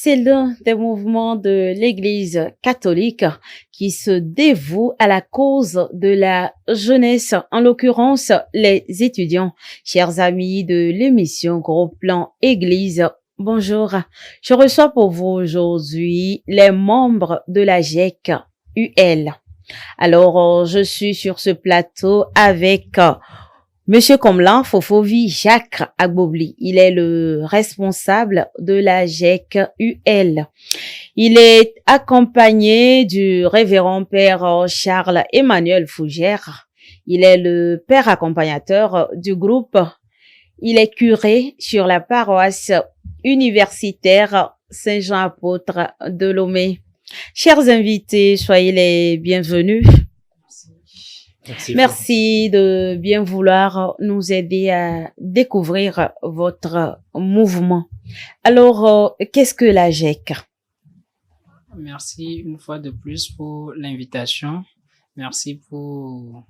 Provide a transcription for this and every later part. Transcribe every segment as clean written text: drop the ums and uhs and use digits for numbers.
C'est l'un des mouvements de l'Église catholique qui se dévoue à la cause de la jeunesse, en l'occurrence les étudiants. Chers amis de l'émission Gros Plan Église, bonjour. Je reçois pour vous aujourd'hui les membres de la GEC UL. Alors, je suis sur ce plateau avec Monsieur Komlan Fofovi Jacques Agbobli. Il est le responsable de la GEC UL. Il est accompagné du révérend père Charles Emmanuel Fougère. Il est le père accompagnateur du groupe. Il est curé sur la paroisse universitaire Saint-Jean-Apôtre de Lomé. Chers invités, soyez les bienvenus. Merci de bien vouloir nous aider à découvrir votre mouvement. Alors, qu'est-ce que la GEC? Merci une fois de plus pour l'invitation. Merci pour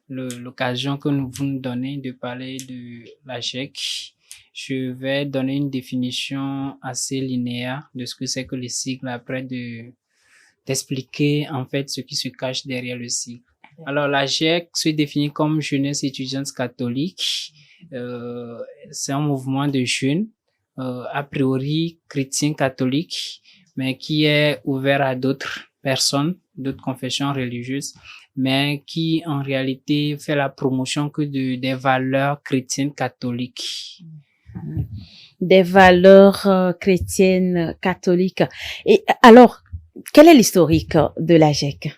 l'occasion que vous nous donnez de parler de la GEC. Je vais donner une définition assez linéaire de ce que c'est que le cycle après d'expliquer en fait ce qui se cache derrière le cycle. Alors, la GEC se définit comme Jeunesse étudiante catholique. C'est un mouvement de jeunes, a priori chrétiens catholiques, mais qui est ouvert à d'autres personnes, d'autres confessions religieuses, mais qui en réalité fait la promotion que des valeurs chrétiennes catholiques. Des valeurs chrétiennes catholiques. Et alors, quel est l'historique de la GEC?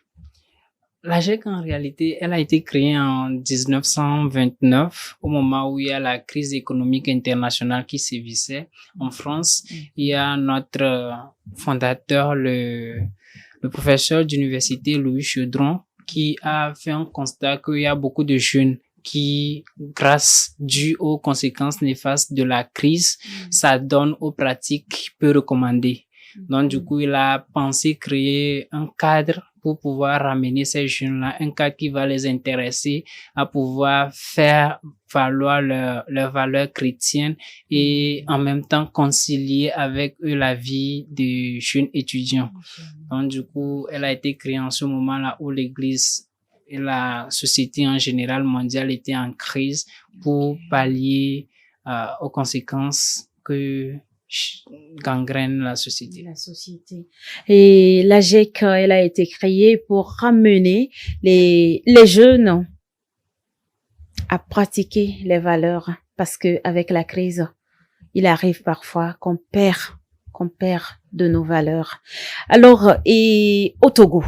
La GEC, en réalité, elle a été créée en 1929, au moment où il y a la crise économique internationale qui sévissait en France. Il y a notre fondateur, le professeur d'université Louis Chaudron, qui a fait un constat qu'il y a beaucoup de jeunes qui, dû aux conséquences néfastes de la crise, s'adonnent aux pratiques peu recommandées. Donc, du coup, il a pensé créer un cadre pour pouvoir ramener ces jeunes-là, un cadre qui va les intéresser à pouvoir faire valoir leurs valeurs chrétiennes et en même temps concilier avec eux la vie des jeunes étudiants. Donc, du coup, elle a été créée en ce moment-là où l'Église et la société en général mondiale étaient en crise pour pallier aux conséquences que gangrène la société. Et la GEC, elle a été créée pour ramener les jeunes à pratiquer les valeurs, parce que avec la crise, il arrive parfois qu'on perd de nos valeurs. Alors, et au Togo,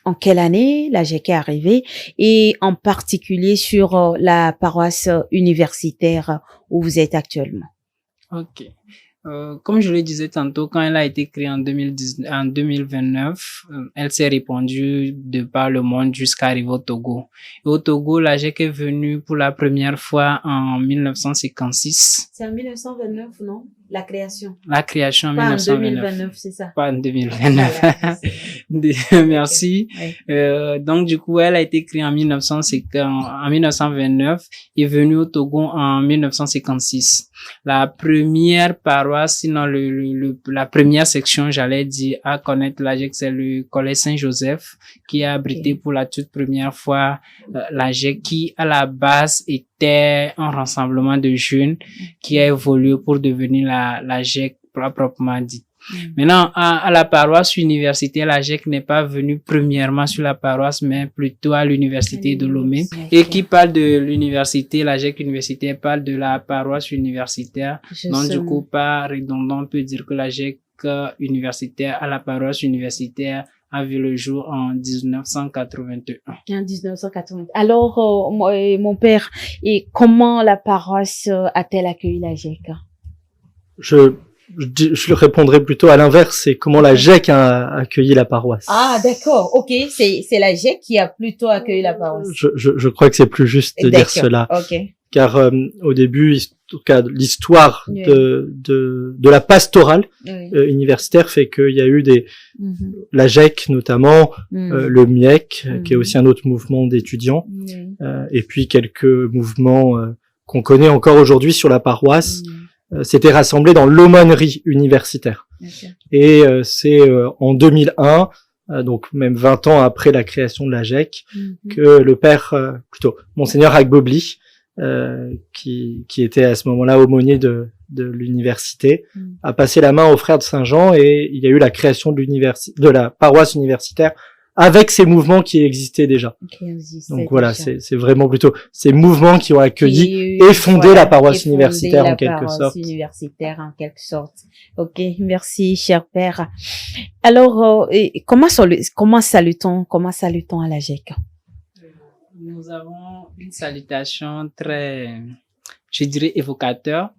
en quelle année la GEC est arrivée, et en particulier sur la paroisse universitaire où vous êtes actuellement? Ok. Comme je le disais tantôt, quand elle a été créée en 2029, elle s'est répandue de par le monde jusqu'à arriver au Togo. Et au Togo, la GEC est venue pour la première fois en 1956. C'est en 1929, non? La création. La création en Pas 1929. en 2029, c'est ça? Pas en 2029. Voilà, Merci. Oui. Donc, du coup, elle a été créée en 1929 et venue au Togo en 1956. La première paroisse, sinon la première section, j'allais dire, à connaître la GEC, c'est le Collège Saint-Joseph, qui a abrité pour la toute première fois la GEC, qui à la base était un rassemblement de jeunes qui a évolué pour devenir la GEC proprement dit. Maintenant, à la paroisse universitaire, la GEC n'est pas venue premièrement sur la paroisse, mais plutôt à l'université de Lomé. Et qui parle de l'université, la GEC universitaire parle de la paroisse universitaire. Donc, du coup, pas redondant, on peut dire que la GEC universitaire à la paroisse universitaire a vu le jour en 1981. En 1981. Alors, mon père, et comment la paroisse a-t-elle accueilli la GEC? Je répondrai plutôt à l'inverse, c'est comment la GEC a accueilli la paroisse. Ah, d'accord, ok, c'est la GEC qui a plutôt accueilli la paroisse. Je crois que c'est plus juste de dire cela. Ok. Car au début, en tout cas, l'histoire Oui. de la pastorale Oui. universitaire fait qu'il y a eu la GEC notamment, le MIEC, qui est aussi un autre mouvement d'étudiants, et puis quelques mouvements qu'on connaît encore aujourd'hui sur la paroisse. S'étaient rassemblés dans l'aumônerie universitaire. Okay. Et c'est en 2001, donc même 20 ans après la création de la GEC, que le père, plutôt Monseigneur Agbobli, qui était à ce moment-là aumônier de l'université, a passé la main aux frères de Saint-Jean, et il y a eu la création de la paroisse universitaire avec ces mouvements qui existaient déjà. Donc voilà, c'est vraiment plutôt ces mouvements qui ont accueilli et fondé la paroisse universitaire en quelque sorte. Universitaire en quelque sorte. Ok, merci cher père. Alors, comment salutons à la GEC? Nous avons une salutation très, je dirais, évocateur.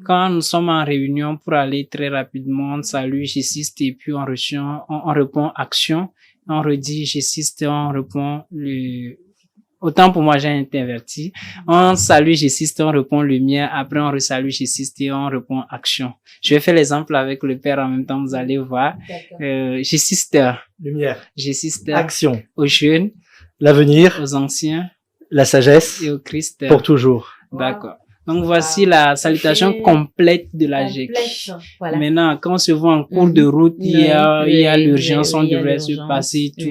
Quand nous sommes en réunion pour aller très rapidement, on salue, j'assiste, et puis on répond action. On redit, j'assiste, on répond autant pour moi, j'ai été inverti. On salue, j'assiste, on répond lumière. Après, on resalue, j'assiste et on répond action. Je vais faire l'exemple avec le père en même temps, vous allez voir. J'assiste. Lumière. J'assiste. Action. Aux jeunes. L'avenir. Aux anciens. La sagesse. Et au Christ. Pour toujours. D'accord. Donc, voici la salutation complète de la GEC. Voilà. Maintenant, quand on se voit en cours de route, il y a l'urgence, on devrait se passer tout.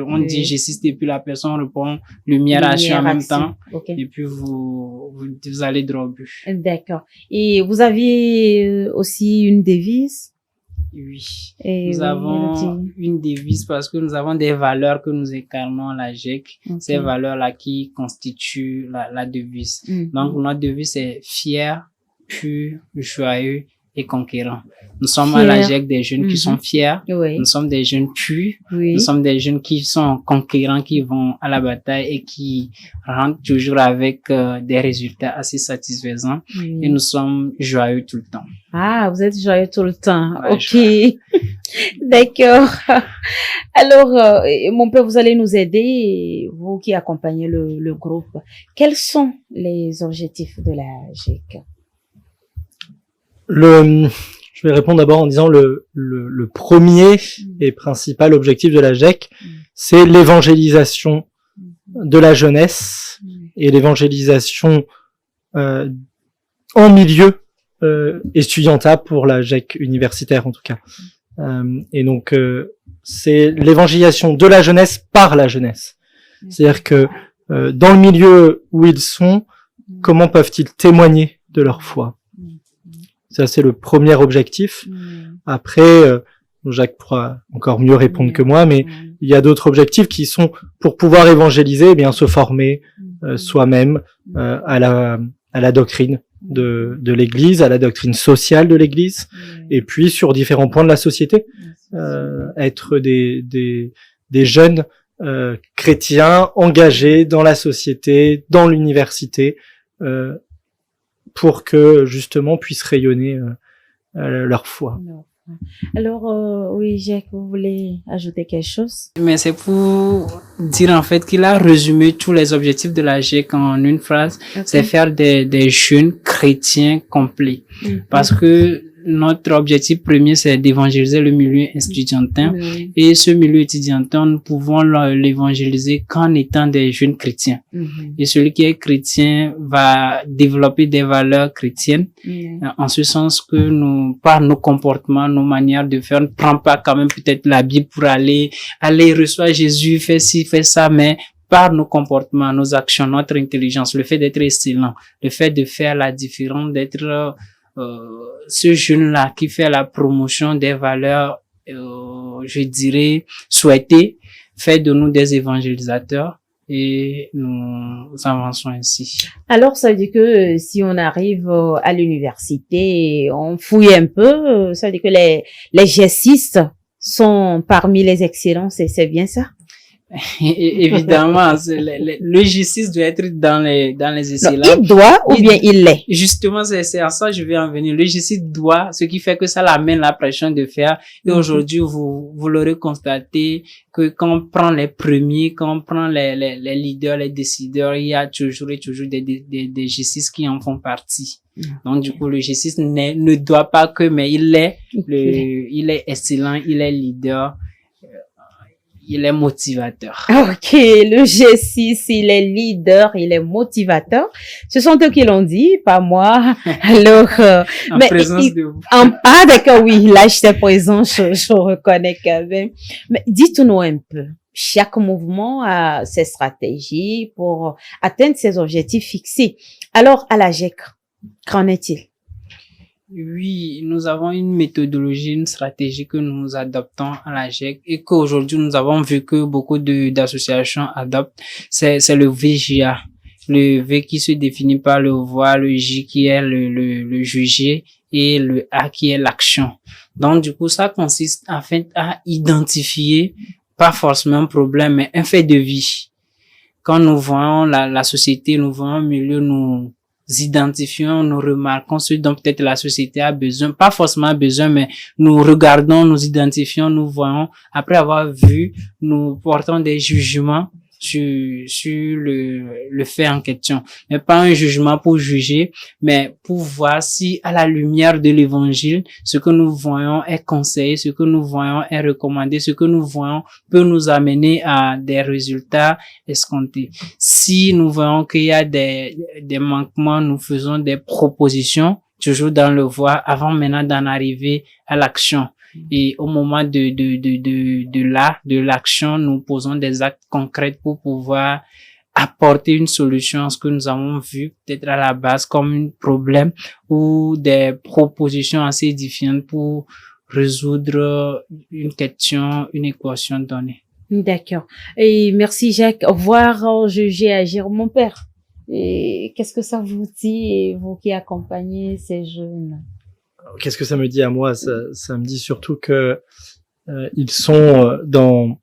On dit j'assiste et puis la personne répond lumière action en même temps. Okay. Et puis vous allez droit au but. D'accord. Et vous aviez aussi une devise? Oui. Nous avons une devise parce que nous avons des valeurs que nous incarnons à la GEC. Okay. Ces valeurs-là qui constituent la devise. Donc, notre devise est fier, pur, joyeux et conquérant. Nous sommes à la GEC des jeunes qui sont fiers. Oui. Nous sommes des jeunes purs. Oui. Nous sommes des jeunes qui sont conquérants, qui vont à la bataille et qui rentrent toujours avec des résultats assez satisfaisants. Oui. Et nous sommes joyeux tout le temps. Ah, vous êtes joyeux tout le temps. Ouais, ok. D'accord. Alors, mon père, vous allez nous aider, vous qui accompagnez le groupe. Quels sont les objectifs de la GEC? Je vais répondre d'abord en disant le premier et principal objectif de la GEC, c'est l'évangélisation de la jeunesse et l'évangélisation en milieu estudiantat pour la GEC universitaire en tout cas. Et donc c'est l'évangélisation de la jeunesse par la jeunesse. C'est-à-dire que dans le milieu où ils sont, comment peuvent-ils témoigner de leur foi? Ça, c'est le premier objectif. Après, Jacques pourra encore mieux répondre que moi, mais il y a d'autres objectifs qui sont pour pouvoir évangéliser, eh bien se former soi-même à la doctrine de l'Église, à la doctrine sociale de l'Église, et puis sur différents points de la société, être des jeunes chrétiens engagés dans la société, dans l'université, pour que justement puissent rayonner leur foi. Alors, oui, Jacques, vous voulez ajouter quelque chose? Mais c'est pour dire en fait qu'il a résumé tous les objectifs de la GEC en une phrase. Okay. C'est faire des jeunes chrétiens complets. Parce que notre objectif premier, c'est d'évangéliser le milieu estudiantin. Et ce milieu estudiantin, nous pouvons l'évangéliser qu'en étant des jeunes chrétiens. Et celui qui est chrétien va développer des valeurs chrétiennes. En ce sens que par nos comportements, nos manières de faire, on ne prend pas quand même peut-être la Bible pour aller reçoit Jésus, fait ci, fait ça, mais par nos comportements, nos actions, notre intelligence, le fait d'être excellent, le fait de faire la différence, d'être ce jeune-là qui fait la promotion des valeurs, je dirais, souhaitées, fait de nous des évangélisateurs et nous avançons ainsi. Alors, ça veut dire que si on arrive à l'université, on fouille un peu, ça veut dire que les gestistes sont parmi les excellents, c'est bien ça? Évidemment, le G6 doit être dans les excellents. Non, il doit ou bien il l'est? Justement, c'est à ça que je vais en venir. Le G6 doit, ce qui fait que ça l'amène la pression de faire. Et aujourd'hui, vous l'aurez constaté que quand on prend les premiers, quand on prend les leaders, les décideurs, il y a toujours des G6 qui en font partie. Donc, du coup, le G6 ne doit pas que, mais il est excellent, il est leader. il est motivateur. Ok, le G6, il est leader, il est motivateur. Ce sont eux qui l'ont dit, pas moi. Alors, En présence de vous. ah, d'accord, oui, là, j'étais présent, je reconnais quand même. Mais dites-nous un peu. Chaque mouvement a ses stratégies pour atteindre ses objectifs fixés. Alors, à la GEC, qu'en est-il? Oui, nous avons une méthodologie, une stratégie que nous adoptons à la GEC et qu'aujourd'hui nous avons vu que beaucoup d'associations adoptent. C'est le VJA. Le V qui se définit par le voir, le J qui est le juger et le A qui est l'action. Donc, du coup, ça consiste en fait à identifier, pas forcément un problème, mais un fait de vie. Quand nous voyons la société, nous voyons un milieu, nous identifions, nous remarquons ce dont peut-être la société a besoin, pas forcément besoin, mais nous regardons, nous identifions, nous voyons. Après avoir vu, nous portons des jugements sur le fait en question. Mais pas un jugement pour juger, mais pour voir si à la lumière de l'évangile, ce que nous voyons est conseillé, ce que nous voyons est recommandé, ce que nous voyons peut nous amener à des résultats escomptés. Si nous voyons qu'il y a des manquements, nous faisons des propositions, toujours dans le voir, avant maintenant d'en arriver à l'action. Et au moment de l'action, nous posons des actes concrets pour pouvoir apporter une solution à ce que nous avons vu peut-être à la base comme un problème ou des propositions assez différentes pour résoudre une question, une équation donnée. D'accord. Et merci Jacques. Voir, juger, agir, mon père. Et qu'est-ce que ça vous dit, vous qui accompagnez ces jeunes? Qu'est-ce que ça me dit à moi? Ça me dit surtout que ils sont dans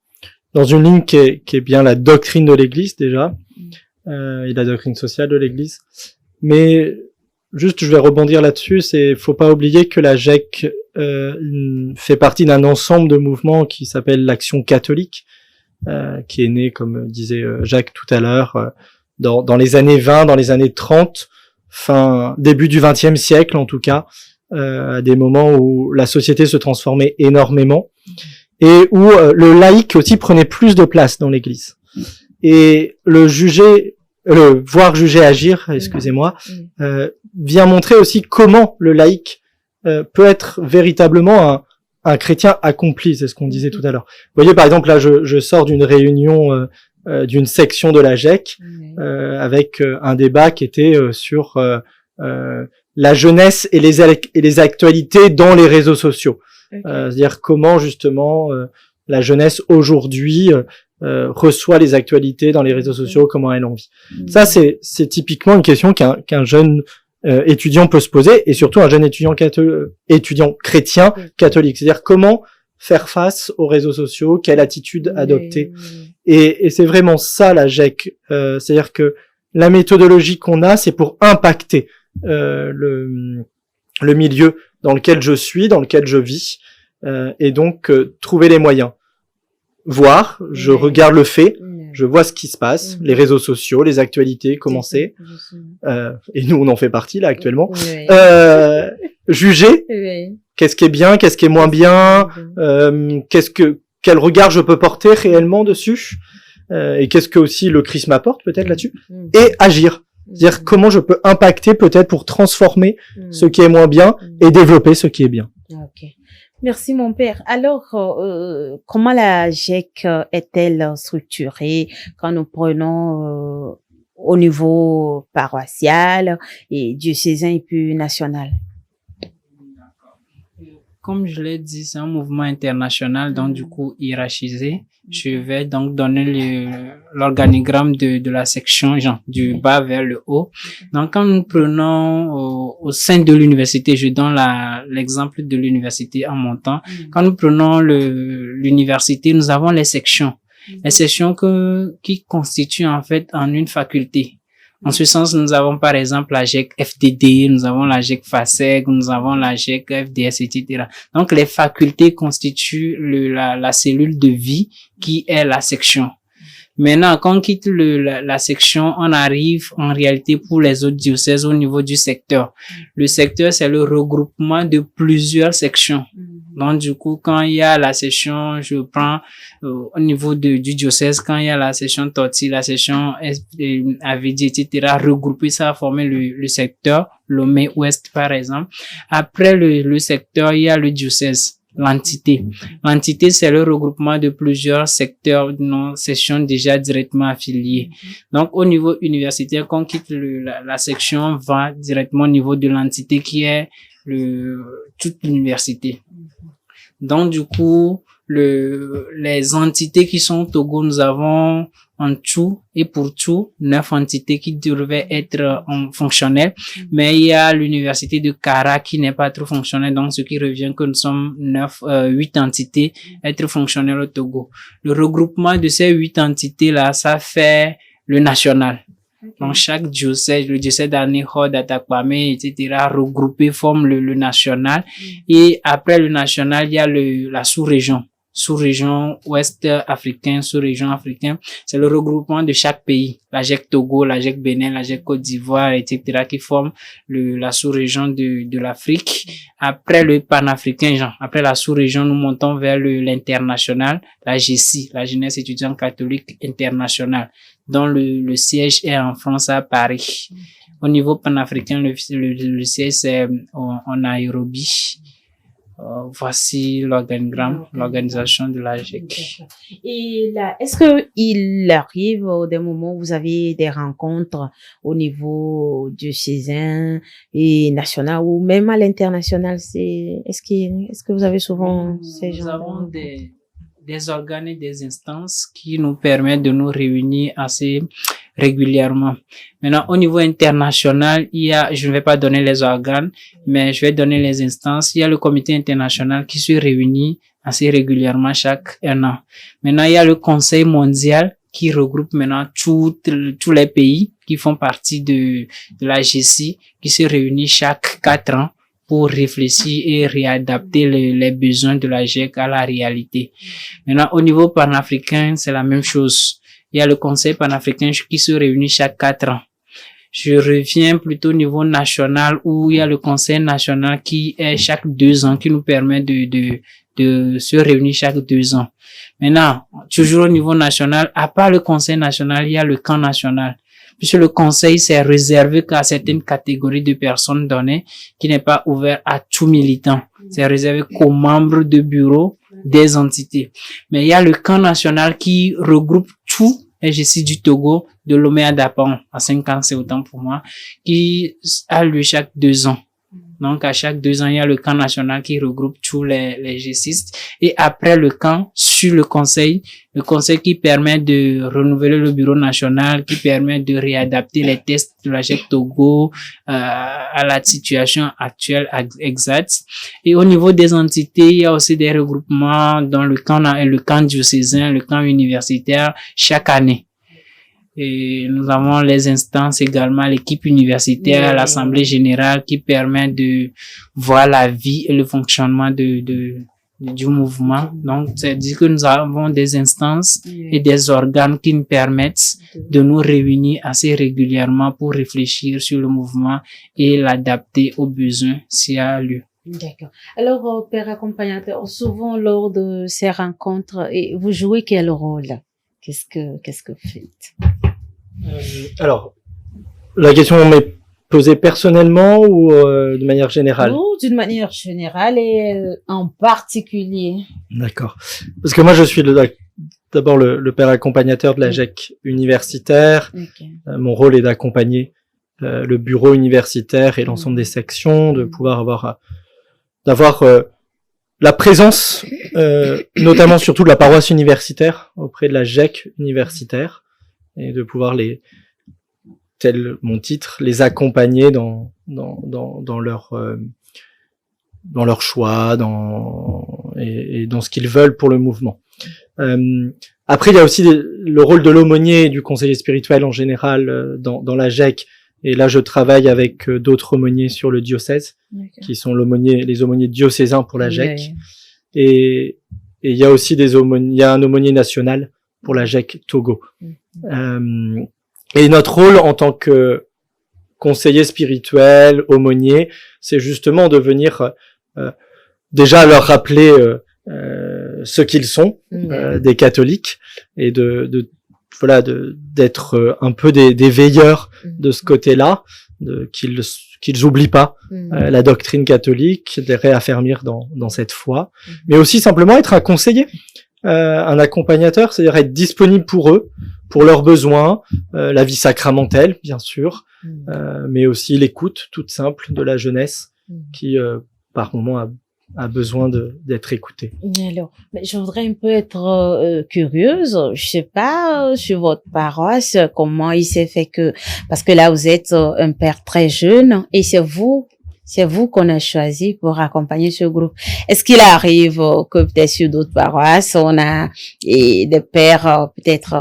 une ligne qui est bien la doctrine de l'Église déjà, et la doctrine sociale de l'Église. Mais juste, je vais rebondir là-dessus. Faut pas oublier que la GEC fait partie d'un ensemble de mouvements qui s'appelle l'Action catholique, qui est né, comme disait Jacques tout à l'heure, dans les années 20, dans les années 30, début du XXe siècle en tout cas. À des moments où la société se transformait énormément et où le laïc aussi prenait plus de place dans l'Église. Et voir juger agir, excusez-moi, vient montrer aussi comment le laïc peut être véritablement un chrétien accompli, c'est ce qu'on disait tout à l'heure. Vous voyez, par exemple, là, je sors d'une réunion d'une section de la GEC avec un débat qui était sur la jeunesse et les actualités dans les réseaux sociaux. Okay. C'est-à-dire comment justement la jeunesse aujourd'hui reçoit les actualités dans les réseaux sociaux, comment elle en vit. Ça, c'est typiquement une question qu'un jeune étudiant peut se poser, et surtout un jeune étudiant chrétien catholique. C'est-à-dire comment faire face aux réseaux sociaux, quelle attitude adopter. Et c'est vraiment ça la GEC. C'est-à-dire que la méthodologie qu'on a, c'est pour impacter le milieu dans lequel je suis, dans lequel je vis, et donc trouver les moyens. Voir, je regarde le fait, je vois ce qui se passe, les réseaux sociaux, les actualités, comment c'est, et nous on en fait partie là actuellement. Juger, qu'est-ce qui est bien, qu'est-ce qui est moins bien, quel regard je peux porter réellement dessus, et qu'est-ce que aussi le Christ m'apporte peut-être là-dessus, et agir. C'est-à-dire comment je peux impacter peut-être pour transformer ce qui est moins bien et développer ce qui est bien. Ok. Merci mon père. Alors, comment la GEC est-elle structurée quand nous prenons au niveau paroissial et diocésain et puis national? Comme je l'ai dit, c'est un mouvement international, donc du coup hiérarchisé. Je vais donc donner l'organigramme de la section, genre du bas vers le haut. Donc quand nous prenons au sein de l'université, je donne l'exemple de l'université en montant. Quand nous prenons l'université, nous avons les sections. Les sections qui constituent en fait en une faculté. En ce sens, nous avons par exemple la GEC FDD, nous avons la GEC FASEG, nous avons la GEC FDS, etc. Donc, les facultés constituent la cellule de vie qui est la section. Maintenant, quand on quitte la section, on arrive en réalité pour les autres diocèses au niveau du secteur. Le secteur, c'est le regroupement de plusieurs sections. Donc, du coup, quand il y a la session, je prends au niveau du diocèse, quand il y a la session Toti, la session Avedi, etc., regrouper ça, former le secteur, Lomé-Ouest, par exemple. Après le secteur, il y a le diocèse. L'entité. L'entité, c'est le regroupement de plusieurs secteurs, non, sessions déjà directement affiliées. Donc, au niveau universitaire, quand on quitte la section, on va directement au niveau de l'entité qui est toute l'université. Donc, du coup, les entités qui sont au Togo, nous avons en tout et pour tout 9 entités qui devaient être fonctionnelles, mais il y a l'université de Kara qui n'est pas trop fonctionnelle, donc ce qui revient que nous sommes 8 entités être fonctionnelles au Togo. Le regroupement de ces 8 entités-là, ça fait le national. Donc, chaque diocèse, le diocèse d'Aného, d'Atakwame, etc., regroupé forme le national. Et après le national, il y a la sous-région ouest africain, sous-région africain. C'est le regroupement de chaque pays. La GEC Togo, la GEC Bénin, la GEC Côte d'Ivoire, etc., qui forment la sous-région de l'Afrique. Après le panafricain, après la sous-région, nous montons vers l'international, la GECI, la Jeunesse étudiante catholique internationale, dont le siège est en France à Paris. Au niveau panafricain, le siège c'est en Nairobi. Voici l'organigramme, l'organisation de la GEC. Et là, est-ce que il arrive des moments où vous avez des rencontres au niveau diocésain et national ou même à l'international? Est-ce que vous avez souvent ces gens? Nous avons des organes et des instances qui nous permettent de nous réunir assez régulièrement. Maintenant, au niveau international, je ne vais pas donner les organes, mais je vais donner les instances. Il y a le comité international qui se réunit assez régulièrement chaque 1 an. Maintenant, il y a le Conseil mondial qui regroupe maintenant tous les pays qui font partie de la GECI, qui se réunit chaque 4 ans pour réfléchir et réadapter les besoins de la GEC à la réalité. Maintenant, au niveau panafricain, c'est la même chose. Il y a le Conseil panafricain qui se réunit chaque 4 ans. Je reviens plutôt au niveau national où il y a le Conseil national qui est chaque 2 ans, qui nous permet de se réunir chaque 2 ans. Maintenant, toujours au niveau national, à part le Conseil national, il y a le camp national. Puisque le conseil, c'est réservé qu'à certaines catégories de personnes données, qui n'est pas ouvert à tout militant. C'est réservé qu'aux membres de bureau des entités. Mais il y a le camp national qui regroupe tout, et je suis du Togo, de Lomé à Dapan, à 5 ans, c'est autant pour moi, qui a lieu chaque 2 ans. Donc, à chaque 2 ans, il y a le camp national qui regroupe tous les GECistes. Et après le camp, sur le conseil qui permet de renouveler le bureau national, qui permet de réadapter les tests de la GEC Togo à la situation actuelle exacte. Et au niveau des entités, il y a aussi des regroupements dans le camp diocésain, le camp universitaire chaque année. Et nous avons les instances également, l'équipe universitaire, l'assemblée générale qui permet de voir la vie et le fonctionnement du mouvement. Donc, c'est-à-dire que nous avons des instances et des organes qui nous permettent de nous réunir assez régulièrement pour réfléchir sur le mouvement et l'adapter aux besoins s'il y a lieu. D'accord. Alors, père accompagnateur, souvent lors de ces rencontres, et vous jouez quel rôle? Qu'est-ce que vous faites? Alors, la question m'est posée personnellement ou de manière générale? Oh, d'une manière générale et en particulier. D'accord. Parce que moi, je suis d'abord le père accompagnateur de la GEC universitaire. Okay. Mon rôle est d'accompagner le bureau universitaire et l'ensemble des sections, de pouvoir d'avoir la présence, notamment surtout de la paroisse universitaire auprès de la GEC universitaire, et de pouvoir tel mon titre, les accompagner dans leur choix, et dans ce qu'ils veulent pour le mouvement. Après, il y a aussi le rôle de l'aumônier et du conseiller spirituel en général dans la GEC. Et là, je travaille avec d'autres aumôniers sur le diocèse, qui sont les aumôniers diocésains pour la GEC. Et il y a aussi il y a un aumônier national pour la GEC Togo. Et notre rôle en tant que conseiller spirituel, aumônier, c'est justement de venir déjà leur rappeler ce qu'ils sont, des catholiques, et d'être un peu des veilleurs de ce côté-là, qu'ils oublient pas la doctrine catholique, de les réaffermir dans cette foi, mais aussi simplement être un conseiller, un accompagnateur, c'est-à-dire être disponible pour eux, pour leurs besoins, la vie sacramentelle, bien sûr, mais aussi l'écoute toute simple de la jeunesse qui, par moment, a besoin d'être écoutée. Alors, je voudrais un peu être curieuse. Je sais pas sur votre paroisse comment il s'est fait que, parce que là vous êtes un père très jeune et c'est vous qu'on a choisi pour accompagner ce groupe. Est-ce qu'il arrive que peut-être sur d'autres paroisses on a des pères peut-être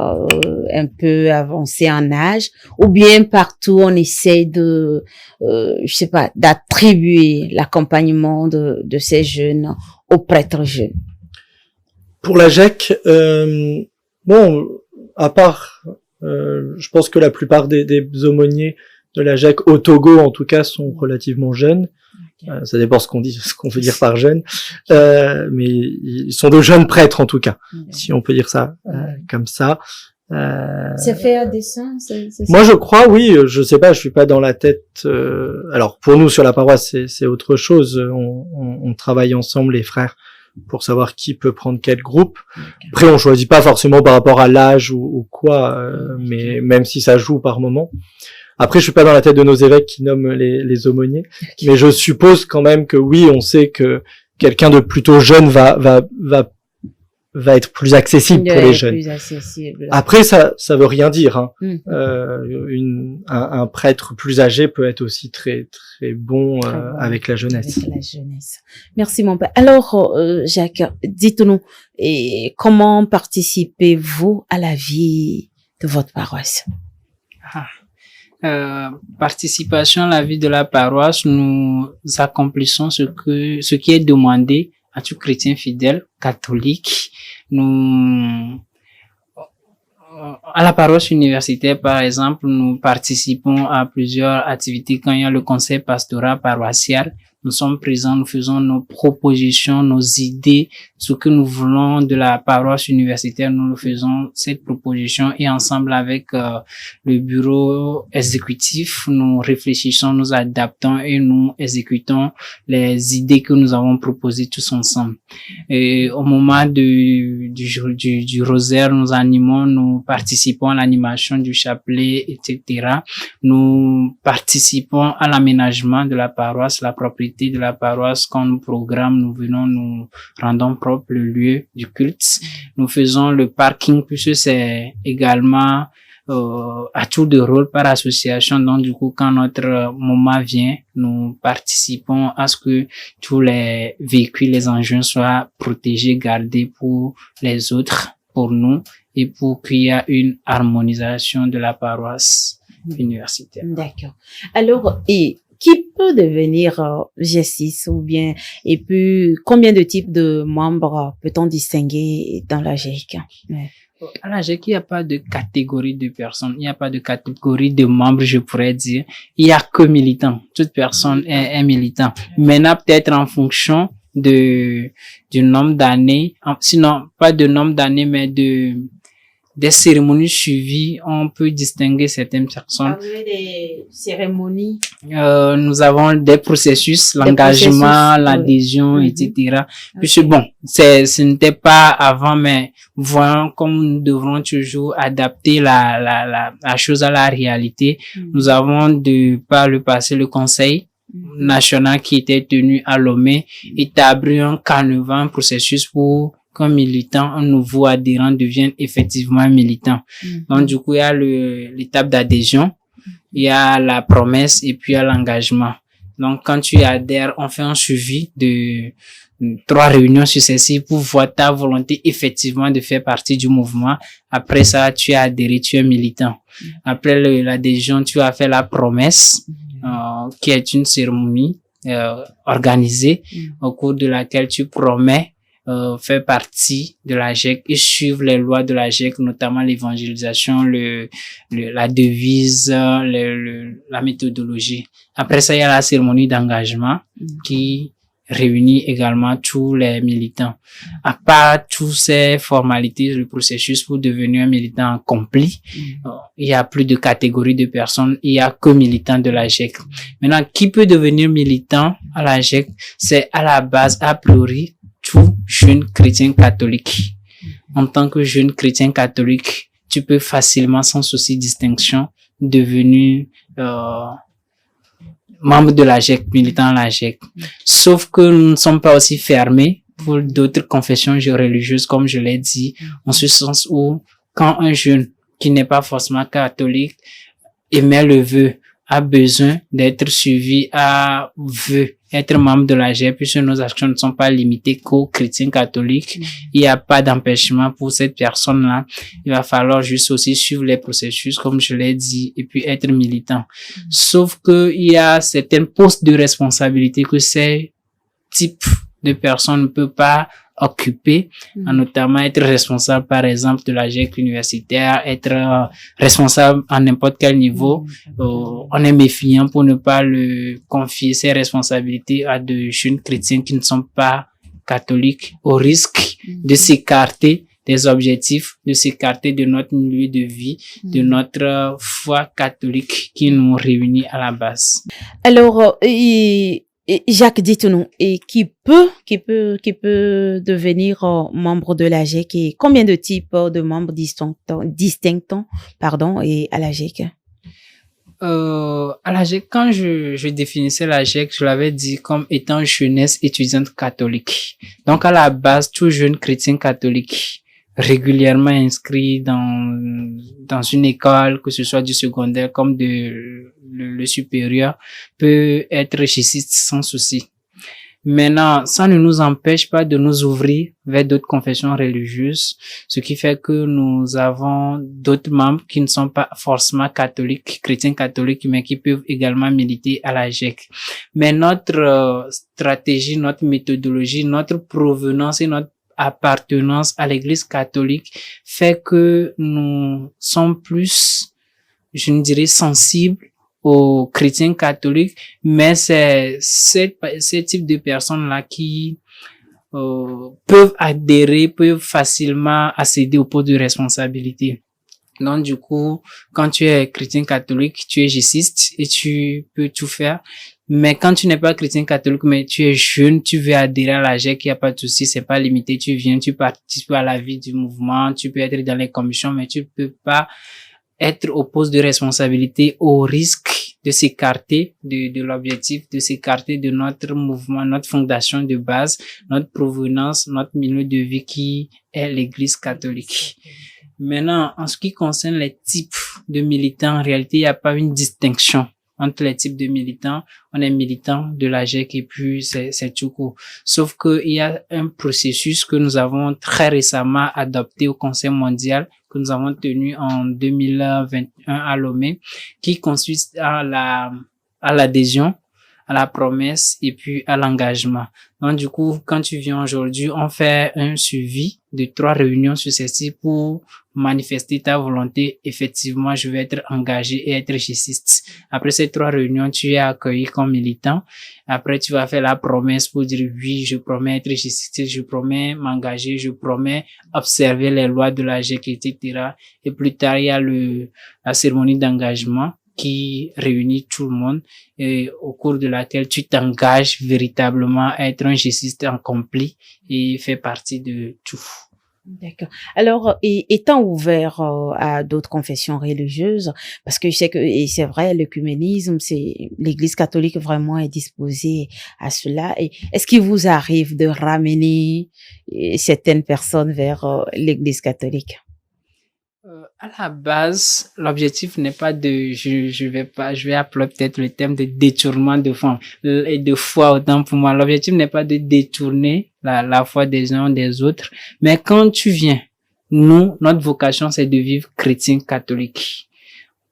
un peu avancés en âge, ou bien partout on essaie de je sais pas, d'attribuer l'accompagnement de ces jeunes aux prêtres jeunes? Pour la GEC, bon, à part, je pense que la plupart des aumôniers de la GEC au Togo, en tout cas, sont relativement jeunes. Okay. Ça dépend ce qu'on veut dire par jeune, mais ils sont de jeunes prêtres en tout cas, si on peut dire ça comme ça. C'est fait à dessein, moi je crois, oui, je sais pas, je suis pas dans la tête. Alors pour nous sur la paroisse, c'est autre chose. On travaille ensemble les frères pour savoir qui peut prendre quel groupe. Après on choisit pas forcément par rapport à l'âge ou quoi, mais même si ça joue par moment. Après, je suis pas dans la tête de nos évêques qui nomment les aumôniers, mais je suppose quand même que oui, on sait que quelqu'un de plutôt jeune va être plus accessible pour les jeunes. Après, ça veut rien dire. Hein. Un prêtre plus âgé peut être aussi très très bon avec la jeunesse. Avec la jeunesse. Merci mon père. Alors, Jacques, dites-nous, comment participez-vous à la vie de votre paroisse? Participation à la vie de la paroisse, nous accomplissons ce qui est demandé à tout chrétien fidèle catholique. Nous, à la paroisse universitaire, par exemple, nous participons à plusieurs activités quand il y a le conseil pastoral paroissial. Nous sommes présents, nous faisons nos propositions, nos idées, ce que nous voulons de la paroisse universitaire, nous le faisons, cette proposition, et ensemble avec le bureau exécutif, nous réfléchissons, nous adaptons et nous exécutons les idées que nous avons proposées tous ensemble. Et au moment du rosaire, nous animons, nous participons à l'animation du chapelet, etc. Nous participons à l'aménagement de la paroisse, la propriété de la paroisse. Quand nous programmons, nous venons, nous rendons propre le lieu du culte. Nous faisons le parking puisque c'est également à tour de rôle par association. Donc du coup, quand notre moment vient, nous participons à ce que tous les véhicules, les engins soient protégés, gardés pour les autres, pour nous, et pour qu'il y ait une harmonisation de la paroisse universitaire. D'accord. Alors, qui peut devenir G6 ou bien, et puis combien de types de membres peut-on distinguer dans la GEC? À la GEC, il n'y a pas de catégorie de personnes, il n'y a pas de catégorie de membres, je pourrais dire. Il n'y a que militants. Toute personne est militant. Maintenant, peut-être en fonction du nombre d'années, sinon pas de nombre d'années, mais des cérémonies suivies, on peut distinguer certaines personnes. Des cérémonies. Nous avons des processus, l'engagement, l'adhésion, etc. Puis bon, ce n'était pas avant, mais voyons comme nous devrons toujours adapter la chose à la réalité. Nous avons par le passé le conseil national qui était tenu à Lomé, établi un canevas, un processus pour qu'un militant, un nouveau adhérent devienne effectivement militant. Donc, du coup, il y a l'étape d'adhésion, il y a la promesse et puis il y a l'engagement. Donc, quand tu adhères, on fait un suivi de 3 réunions successives pour voir ta volonté effectivement de faire partie du mouvement. Après ça, tu as adhéré, tu es militant. Après l'adhésion, tu as fait la promesse, qui est une cérémonie organisée au cours de laquelle tu promets faire partie de la GEC et suivre les lois de la GEC, notamment l'évangélisation, la devise, la méthodologie. Après ça, il y a la cérémonie d'engagement qui réunit également tous les militants. À part toutes ces formalités, le processus pour devenir un militant accompli, il y a plus de catégories de personnes, il y a que militants de la GEC. Maintenant, qui peut devenir militant à la GEC? C'est à la base, a priori, tout jeune chrétien catholique. En tant que jeune chrétien catholique, tu peux facilement, sans souci de distinction, devenir membre de la GEC, militant à la GEC. Sauf que nous ne sommes pas aussi fermés pour d'autres confessions religieuses, comme je l'ai dit, en ce sens où quand un jeune qui n'est pas forcément catholique émet le vœu, a besoin d'être suivi, veut être membre de la GEC, puisque nos actions ne sont pas limitées qu'aux chrétiens catholiques. Il n'y a pas d'empêchement pour cette personne-là. Il va falloir juste aussi suivre les processus, comme je l'ai dit, et puis être militant. Sauf que il y a certains postes de responsabilité que ces types de personnes ne peuvent pas occuper, notamment être responsable, par exemple, de la GEC universitaire, être responsable à n'importe quel niveau. On est méfiant pour ne pas le confier ces responsabilités à de jeunes chrétiens qui ne sont pas catholiques, au risque de s'écarter des objectifs, de s'écarter de notre milieu de vie, de notre foi catholique qui nous réunit à la base. Alors, Jacques, dites-nous, et qui peut devenir membre de la GEC, et combien de types de membres distincts, et à la GEC? À la GEC, quand je définissais la GEC, je l'avais dit comme étant jeunesse étudiante catholique. Donc, à la base, tout jeune chrétien catholique régulièrement inscrit dans une école, que ce soit du secondaire comme le supérieur, peut être réchissiste sans souci. Maintenant, ça ne nous empêche pas de nous ouvrir vers d'autres confessions religieuses, ce qui fait que nous avons d'autres membres qui ne sont pas forcément catholiques, chrétiens catholiques, mais qui peuvent également militer à la GEC. Mais notre stratégie, notre méthodologie, notre provenance et notre appartenance à l'Église catholique fait que nous sommes plus, je ne dirais, sensibles aux chrétiens catholiques, mais c'est ces types de personnes-là qui peuvent adhérer, peuvent facilement accéder au poste de responsabilité. Donc, du coup, quand tu es chrétien catholique, tu es gessiste et tu peux tout faire. Mais quand tu n'es pas chrétien catholique, mais tu es jeune, tu veux adhérer à la GEC, il n'y a pas de souci, c'est pas limité. Tu viens, tu participes à la vie du mouvement, tu peux être dans les commissions, mais tu peux pas être au poste de responsabilité au risque de s'écarter de l'objectif, de s'écarter de notre mouvement, notre fondation de base, notre provenance, notre milieu de vie qui est l'Église catholique. Maintenant, en ce qui concerne les types de militants, en réalité, il n'y a pas une distinction entre les types de militants. On est militant de la GEC et puis c'est tout court. Sauf que il y a un processus que nous avons très récemment adopté au Conseil mondial, que nous avons tenu en 2021 à Lomé, qui consiste à l'adhésion, à la promesse et puis à l'engagement. Donc, du coup, quand tu viens aujourd'hui, on fait un suivi de 3 réunions successives pour manifester ta volonté. Effectivement, je vais être engagé et être gessiste. Après ces 3 réunions, tu es accueilli comme militant. Après, tu vas faire la promesse pour dire oui, je promets être gessiste, je promets m'engager, je promets observer les lois de la GEC, etc. Et plus tard, il y a la cérémonie d'engagement qui réunit tout le monde et au cours de laquelle tu t'engages véritablement à être un gessiste accompli et fait partie de tout. D'accord. Alors, étant ouvert à d'autres confessions religieuses, parce que je sais que, et c'est vrai, l'œcuménisme, l'Église catholique vraiment est disposée à cela. Et est-ce qu'il vous arrive de ramener certaines personnes vers l'Église catholique? À la base, l'objectif n'est pas je vais appeler peut-être le terme de détournement de foi et de foi autant pour moi. L'objectif n'est pas de détourner la foi des uns des autres, mais quand tu viens, notre vocation c'est de vivre chrétien catholique.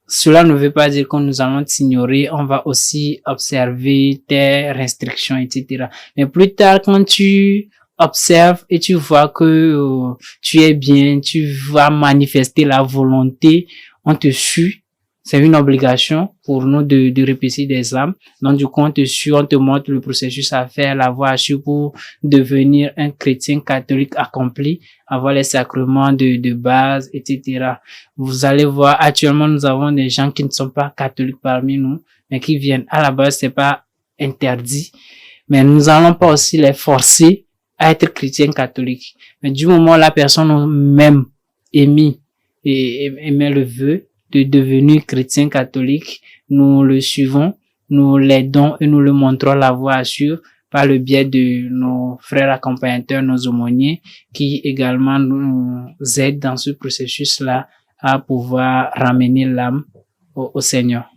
Cela ne veut pas dire que nous allons t'ignorer, on va aussi observer tes restrictions, etc. Mais plus tard, quand tu observe et tu vois que tu es bien, tu vas manifester la volonté, on te suit c'est une obligation pour nous de répresser des âmes. Donc, du coup, on te montre le processus à faire, la voie à suivre pour devenir un chrétien catholique accompli, avoir les sacrements de base, etc. Vous allez voir, actuellement, nous avons des gens qui ne sont pas catholiques parmi nous, mais qui viennent. À la base, c'est pas interdit, mais nous allons pas aussi les forcer à être chrétiens catholiques. Mais du moment où la personne même émet le vœu de devenir chrétien catholique, nous le suivons, nous l'aidons et nous le montrons la voie à suivre par le biais de nos frères accompagnateurs, nos aumôniers, qui également nous aident dans ce processus-là à pouvoir ramener l'âme au Seigneur.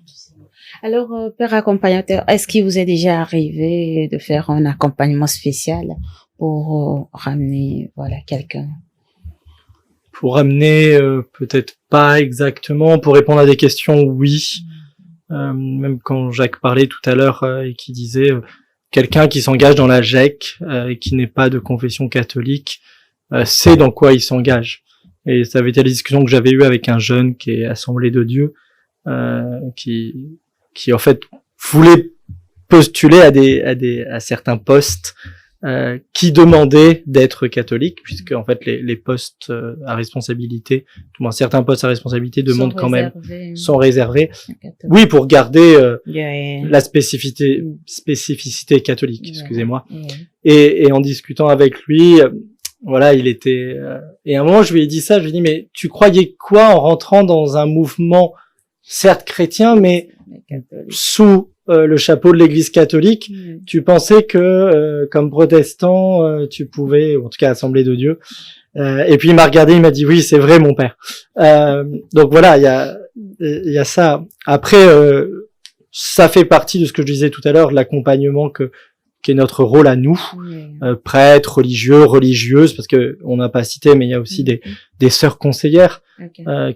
Alors, père accompagnateur, est-ce qu'il vous est déjà arrivé de faire un accompagnement spécial pour ramener, voilà, quelqu'un? Pour ramener, peut-être pas exactement. Pour répondre à des questions, oui. Même quand Jacques parlait tout à l'heure et qui disait quelqu'un qui s'engage dans la GEC et qui n'est pas de confession catholique, sait dans quoi il s'engage. Et ça avait été la discussion que j'avais eue avec un jeune qui est Assemblée de Dieu, qui en fait voulait postuler à certains postes qui demandaient d'être catholiques, puisque en fait les postes à responsabilité, tout moins certains postes à responsabilité demandent quand même sont réservés. Oui, pour garder la spécificité catholique, excusez-moi. Et en discutant avec lui, voilà, il était et à un moment je lui ai dit ça, je lui ai dit mais tu croyais quoi en rentrant dans un mouvement certes chrétien mais sous le chapeau de l'Église catholique, tu pensais que comme protestant tu pouvais, ou en tout cas Assemblée de Dieu, et puis il m'a regardé, il m'a dit oui c'est vrai mon père. Donc voilà, il y a ça. Après ça fait partie de ce que je disais tout à l'heure, de l'accompagnement qui est notre rôle à nous, prêtres, religieux, religieuses, parce que on n'a pas cité, mais il y a aussi des sœurs conseillères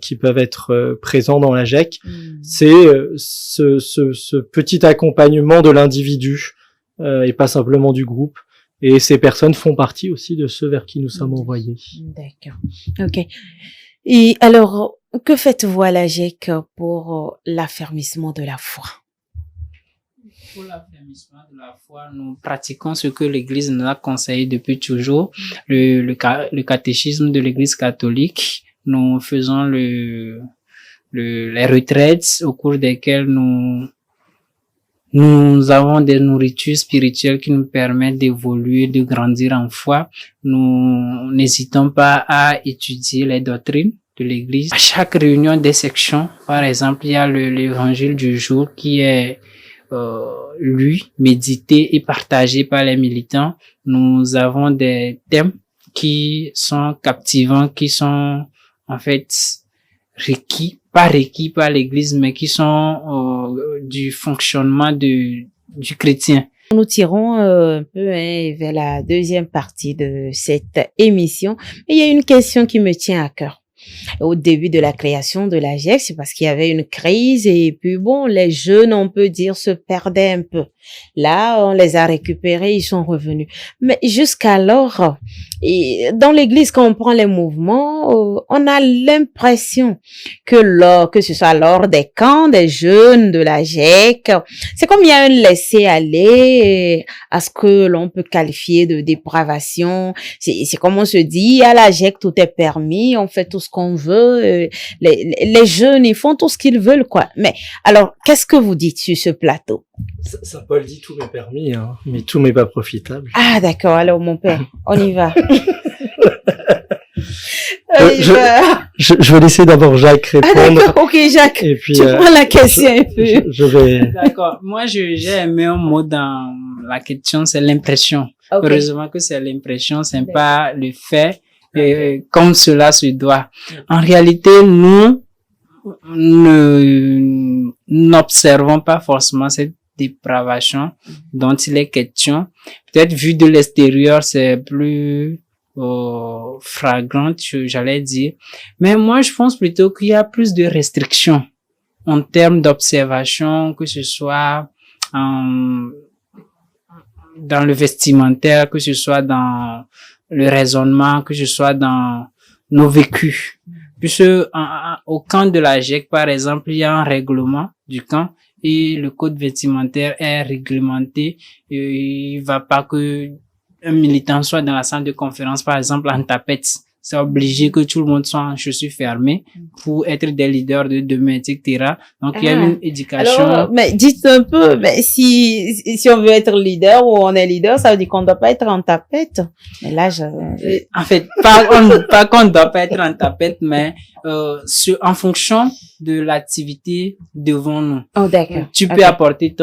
qui peuvent être présents dans la GEC. C'est ce petit accompagnement de l'individu et pas simplement du groupe. Et ces personnes font partie aussi de ceux vers qui nous sommes envoyés. D'accord. Ok. Et alors, que faites-vous à la GEC pour l'affermissement de la foi? Pour l'affermissement de la foi, nous pratiquons ce que l'Église nous a conseillé depuis toujours, le catéchisme de l'Église catholique. Nous faisons les retraites au cours desquelles nous avons des nourritures spirituelles qui nous permettent d'évoluer, de grandir en foi. Nous n'hésitons pas à étudier les doctrines de l'Église. À chaque réunion des sections, par exemple, il y a l'évangile du jour qui est lu, médité et partagé par les militants. Nous avons des thèmes qui sont captivants, qui sont en fait pas requis par l'Église, mais qui sont du fonctionnement du chrétien. Nous tirons un peu vers la deuxième partie de cette émission. Et il y a une question qui me tient à cœur. Au début de la création de la GEC, c'est parce qu'il y avait une crise et puis bon, les jeunes, on peut dire, se perdaient un peu. Là, on les a récupérés, ils sont revenus. Mais jusqu'alors, et dans l'église, quand on prend les mouvements, on a l'impression que ce soit lors des camps des jeunes de la GEC, c'est comme il y a un laisser-aller à ce que l'on peut qualifier de dépravation. C'est comme on se dit, à la GEC, tout est permis, on fait tout ce qu'on veut, les jeunes, ils font tout ce qu'ils veulent, quoi. Mais alors, qu'est-ce que vous dites sur ce plateau? Saint Paul dit tout m'est permis, hein, mais tout m'est pas profitable. Ah d'accord, alors mon père, on y va. Je vais laisser d'abord Jacques répondre. Ah d'accord, ok Jacques, et puis, tu prends la question un peu. Je vais... D'accord, moi j'ai aimé un mot dans la question, c'est l'impression. Okay. Heureusement que c'est l'impression, c'est pas le fait, comme cela se doit. En réalité, nous n'observons pas forcément cette dépravation dont il est question. Peut-être vu de l'extérieur, c'est plus flagrant, j'allais dire. Mais moi, je pense plutôt qu'il y a plus de restrictions en termes d'observation, que ce soit dans le vestimentaire, que ce soit dans le raisonnement, que ce soit dans nos vécus. puisque au camp de la GEC, par exemple, il y a un règlement du camp et le code vestimentaire est réglementé. Et il va pas que un militant soit dans la salle de conférence, par exemple, en tapette. C'est obligé que tout le monde soit en chaussures fermées pour être des leaders de demain, etc. Donc, il y a une éducation. Alors, mais dites un peu, mais si on veut être leader ou on est leader, ça veut dire qu'on ne doit pas être en tapette. Mais là, En fait, pas qu'on ne doit pas être en tapette, mais en fonction de l'activité devant nous. Oh, d'accord. Tu peux apporter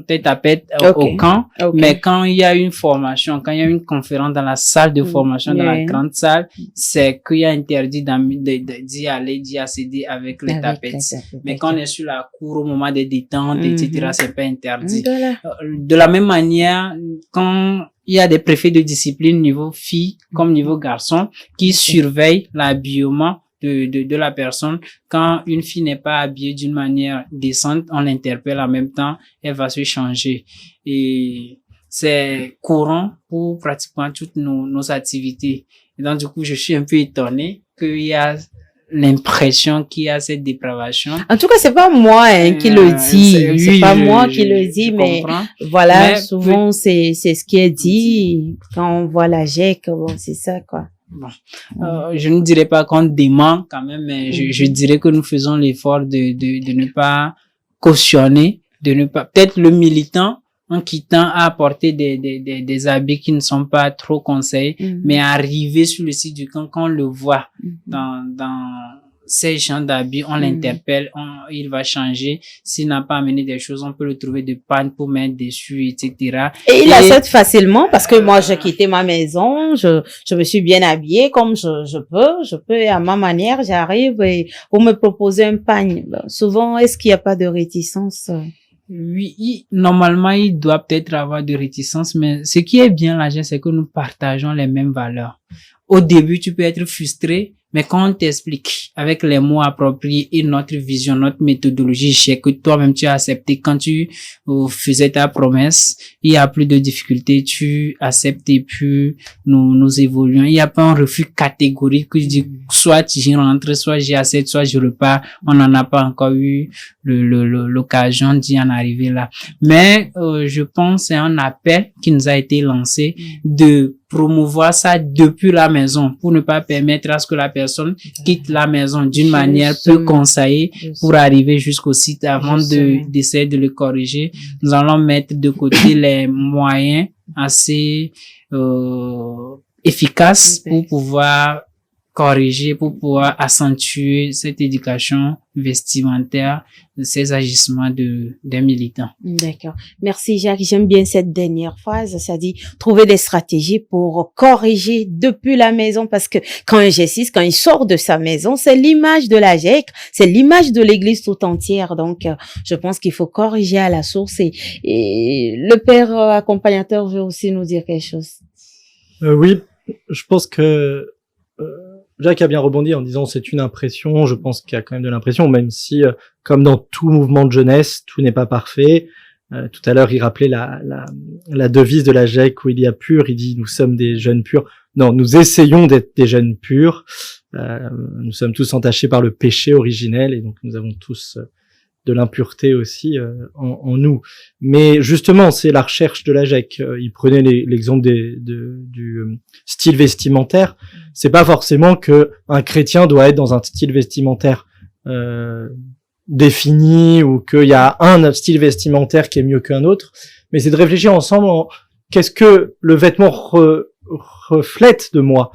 tes tapettes au camp, mais quand il y a une formation, quand il y a une conférence dans la salle de formation, dans la grande salle, c'est qu'il y a interdit d'y aller, d'y accéder avec les tapettes. Mais quand on est sur la cour au moment des détentes, etc., c'est pas interdit. De la même manière, quand il y a des préfets de discipline niveau filles comme niveau garçon qui surveillent l'habillement de la personne. Quand une fille n'est pas habillée d'une manière décente, on l'interpelle en même temps, elle va se changer. Et c'est courant pour pratiquement toutes nos activités. Et donc, du coup, je suis un peu étonné qu'il y a l'impression qu'il y a cette dépravation. En tout cas, c'est pas moi qui le dis. C'est pas moi qui le dis, mais voilà, mais souvent c'est ce qui est dit quand on voit la GEC. Bon, c'est ça, quoi. Bon, je ne dirais pas qu'on dément quand même, mais je dirais que nous faisons l'effort de ne pas cautionner, de ne pas, peut-être le militant, en quittant à apporter des habits qui ne sont pas trop conseillés, mais arriver sur le site du camp, quand on le voit dans ces gens d'habits, on l'interpelle, il va changer. S'il n'a pas amené des choses, on peut le trouver de panne pour mettre dessus, etc. Et il accepte facilement parce que moi, j'ai quitté ma maison, je me suis bien habillée comme je peux, à ma manière, j'arrive et vous me proposez un pagne. Ben, souvent, est-ce qu'il n'y a pas de réticence? Oui, normalement, il doit peut-être avoir de réticence, mais ce qui est bien là, c'est que nous partageons les mêmes valeurs. Au début, tu peux être frustré, mais quand on t'explique avec les mots appropriés et notre vision, notre méthodologie, je sais que toi-même tu as accepté quand tu faisais ta promesse, il y a plus de difficultés, tu acceptes et puis nous évoluons. Il n'y a pas un refus catégorique que je dis soit j'y rentre, soit j'y accepte, soit je repars. On n'en a pas encore eu l'occasion d'y en arriver là. Mais je pense que c'est un appel qui nous a été lancé de promouvoir ça depuis la maison pour ne pas permettre à ce que la personne quitte la maison d'une manière peu conseillée pour arriver jusqu'au site avant d'essayer de le corriger. Nous allons mettre de côté les moyens assez efficaces pour pouvoir corriger, pour pouvoir accentuer cette éducation vestimentaire, ces agissements des militants. D'accord. Merci Jacques. J'aime bien cette dernière phrase. Ça dit trouver des stratégies pour corriger depuis la maison parce que quand un G6, quand il sort de sa maison, c'est l'image de la GEC, c'est l'image de l'église tout entière. Donc, je pense qu'il faut corriger à la source et le père accompagnateur veut aussi nous dire quelque chose. Oui, je pense que Jacques a bien rebondi en disant c'est une impression. Je pense qu'il y a quand même de l'impression, même si, comme dans tout mouvement de jeunesse, tout n'est pas parfait. Tout à l'heure, il rappelait la devise de la GEC où il y a pur. Il dit nous sommes des jeunes purs. Non, nous essayons d'être des jeunes purs. Nous sommes tous entachés par le péché originel et donc nous avons tous de l'impureté aussi en nous. Mais justement, c'est la recherche de la GEC. Il prenait l'exemple du style vestimentaire. C'est pas forcément que un chrétien doit être dans un style vestimentaire défini ou qu'il y a un style vestimentaire qui est mieux qu'un autre. Mais c'est de réfléchir ensemble qu'est-ce que le vêtement reflète de moi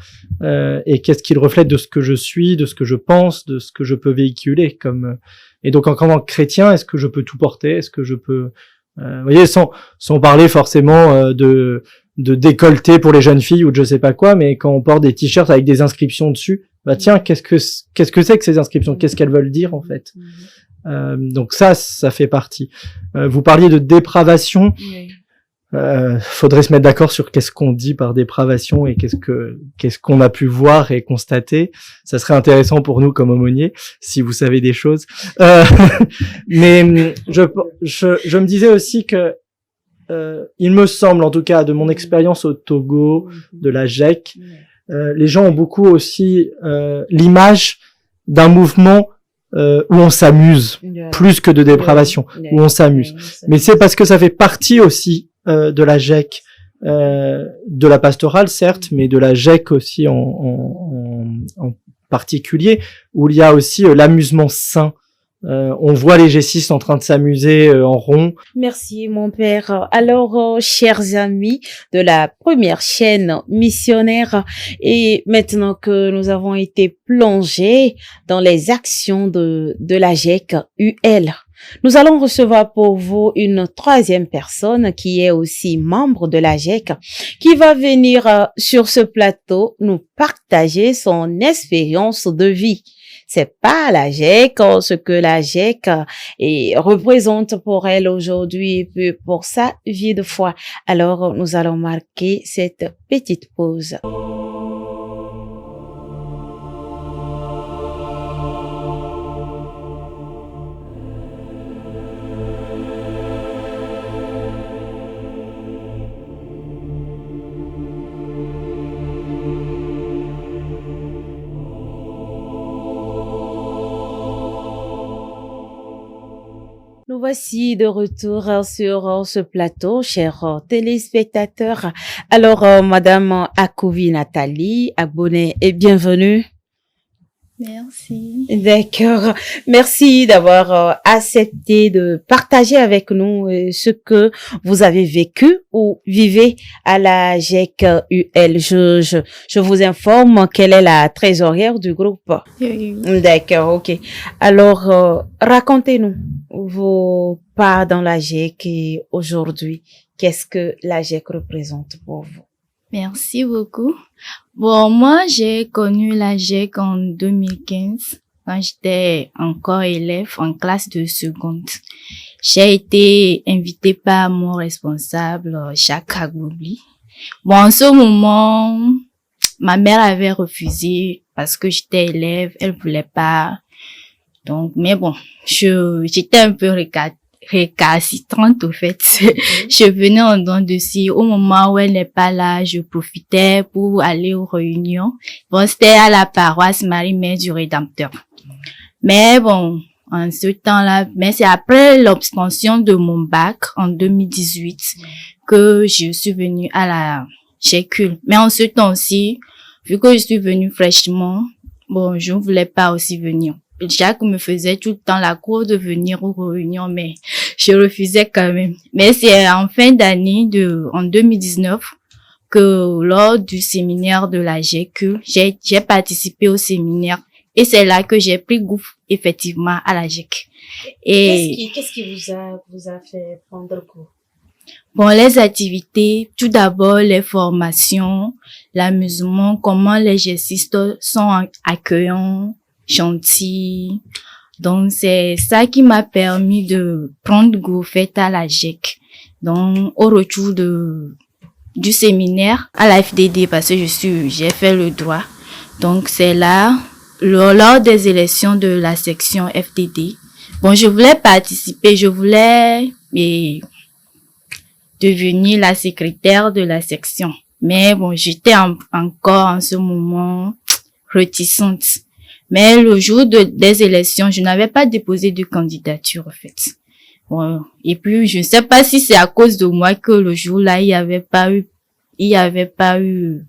et qu'est-ce qu'il reflète de ce que je suis, de ce que je pense, de ce que je peux véhiculer comme et donc en tant que chrétien, est-ce que je peux tout porter? Est-ce que je peux vous voyez sans parler forcément de décolleté pour les jeunes filles ou de je sais pas quoi, mais quand on porte des t-shirts avec des inscriptions dessus, bah tiens, qu'est-ce que c'est que ces inscriptions? Qu'est-ce qu'elles veulent dire en fait? Donc ça fait partie. Vous parliez de dépravation. Oui. Faudrait se mettre d'accord sur qu'est-ce qu'on dit par dépravation et qu'est-ce qu'on a pu voir et constater. Ça serait intéressant pour nous comme aumôniers si vous savez des choses. Mais je me disais aussi que il me semble, en tout cas de mon expérience au Togo, de la GEC, les gens ont beaucoup aussi l'image d'un mouvement où on s'amuse, plus que de dépravation, où on s'amuse. Mais c'est parce que ça fait partie aussi de la GEC, de la pastorale certes, mais de la GEC aussi en particulier, où il y a aussi l'amusement sain. On voit les G6 en train de s'amuser en rond. Merci mon père. Alors, chers amis de la première chaîne missionnaire, et maintenant que nous avons été plongés dans les actions de la GEC UL, nous allons recevoir pour vous une troisième personne qui est aussi membre de la GEC, qui va venir sur ce plateau nous partager son expérience de vie. C'est pas la GEC, ce que la GEC représente pour elle aujourd'hui et puis pour sa vie de foi. Alors, nous allons marquer cette petite pause. Nous voici de retour sur ce plateau, chers téléspectateurs. Alors, Madame Akouvi Nathalie, abonnée et bienvenue. Merci. D'accord. Merci d'avoir accepté de partager avec nous ce que vous avez vécu ou vivez à la GEC UL. Je vous informe quelle est la trésorière du groupe. Oui. D'accord, ok. Alors, racontez-nous vos pas dans la GEC et aujourd'hui, qu'est-ce que la GEC représente pour vous? Merci beaucoup. Bon, moi, j'ai connu la GEC en 2015, quand j'étais encore élève en classe de seconde. J'ai été invitée par mon responsable, Jacques Agoubli. Bon, en ce moment, ma mère avait refusé parce que j'étais élève, elle voulait pas. Donc, mais bon, j'étais un peu récalcitrante au fait. Je venais en dents de scie. Au moment où elle n'est pas là, je profitais pour aller aux réunions. Bon, c'était à la paroisse Marie-Mère du Rédempteur. Mais bon, en ce temps-là, mais c'est après l'obtention de mon bac en 2018 que je suis venue à la GECUL. Mais en ce temps-ci, vu que je suis venue fraîchement, bon, je ne voulais pas aussi venir. Jacques me faisait tout le temps la cour de venir aux réunions, mais je refusais quand même. Mais c'est en fin d'année en 2019 que lors du séminaire de la GECUL, j'ai participé au séminaire et c'est là que j'ai pris goût effectivement à la GEC. Et qu'est-ce qui vous a fait prendre goût? Bon, les activités, tout d'abord les formations, l'amusement, comment les GECistes sont accueillants, gentils. Donc, c'est ça qui m'a permis de prendre goût au fait à la GEC. Donc, au retour du séminaire à la FDD, parce que j'ai fait le droit. Donc, c'est là, lors des élections de la section FDD. Bon, je voulais participer, je voulais devenir la secrétaire de la section. Mais bon, j'étais encore en ce moment réticente. Mais le jour des élections, je n'avais pas déposé de candidature, en fait. Bon, et puis, je ne sais pas si c'est à cause de moi que le jour-là, il y avait pas eu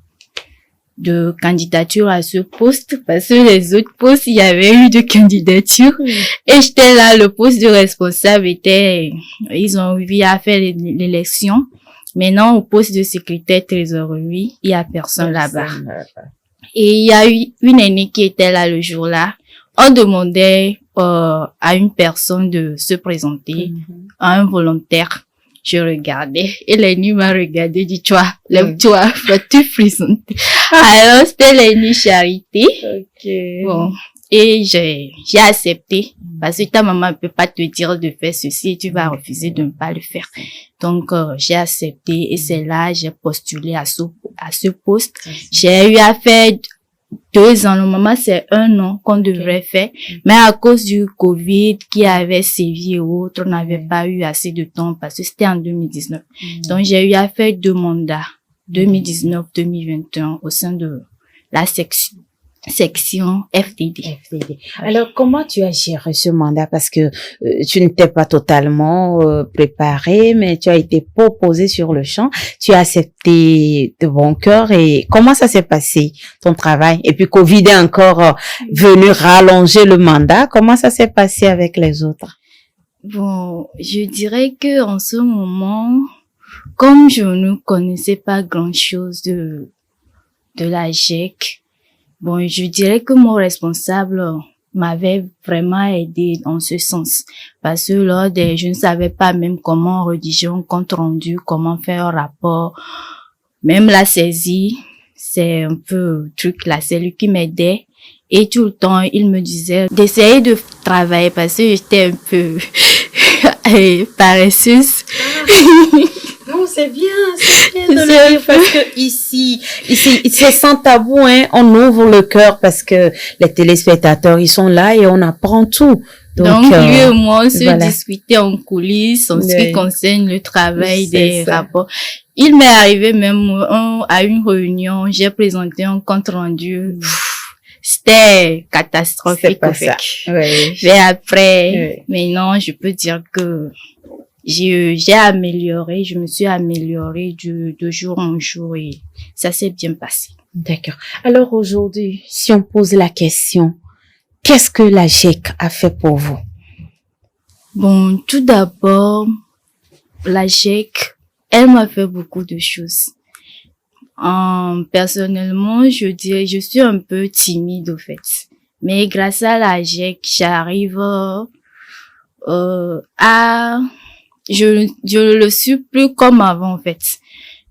de candidature à ce poste, parce que les autres postes, il y avait eu de candidature. Et j'étais là, le poste de responsable ils ont eu à faire l'élection. Maintenant, au poste de secrétaire trésorerie, il y a personne là-bas. Et il y a eu une aînée qui était là le jour-là. On demandait à une personne de se présenter, à un volontaire. Je regardais et l'aînée m'a regardé, dit lève-toi, vas-tu présenter? Alors c'était l'aînée Charité. Okay. Bon, et j'ai accepté parce que ta maman ne peut pas te dire de faire ceci et tu vas refuser de ne pas le faire. Donc j'ai accepté et c'est là j'ai postulé à ce poste. J'ai eu à faire 2 ans. Normalement, c'est 1 an qu'on devrait faire. Mais à cause du Covid qui avait sévi et autres, on n'avait pas eu assez de temps parce que c'était en 2019. Donc, j'ai eu à faire 2 mandats, 2019-2021 au sein de la section. section FDD. FDD. Alors, comment tu as géré ce mandat? Parce que tu n'étais pas totalement préparé, mais tu as été proposé sur le champ. Tu as accepté de bon cœur. Et comment ça s'est passé, ton travail? Et puis, Covid est encore venu rallonger le mandat. Comment ça s'est passé avec les autres? Bon, je dirais que en ce moment, comme je ne connaissais pas grand-chose de la GEC, bon, je dirais que mon responsable m'avait vraiment aidé en ce sens. Parce que je ne savais pas même comment rédiger un compte rendu, comment faire un rapport. Même la saisie, c'est un peu truc là, c'est lui qui m'aidait. Et tout le temps, il me disait d'essayer de travailler parce que j'étais un peu paresseuse. Non, c'est bien de le dire parce que ici, c'est sans tabou, hein. On ouvre le cœur parce que les téléspectateurs, ils sont là et on apprend tout. Donc lui et moi, on se discutait en coulisses en ce qui concerne le travail des rapports. Il m'est arrivé même à une réunion, j'ai présenté un compte rendu. C'était catastrophique. C'est pas ça. Oui. Mais après, maintenant, je peux dire que j'ai amélioré, je me suis améliorée de jour en jour et ça s'est bien passé. D'accord. Alors aujourd'hui, si on pose la question, qu'est-ce que la GEC a fait pour vous? Bon, tout d'abord, la GEC, elle m'a fait beaucoup de choses. Personnellement, je dirais, je suis un peu timide au fait. Mais grâce à la GEC, j'arrive je le suis plus comme avant en fait.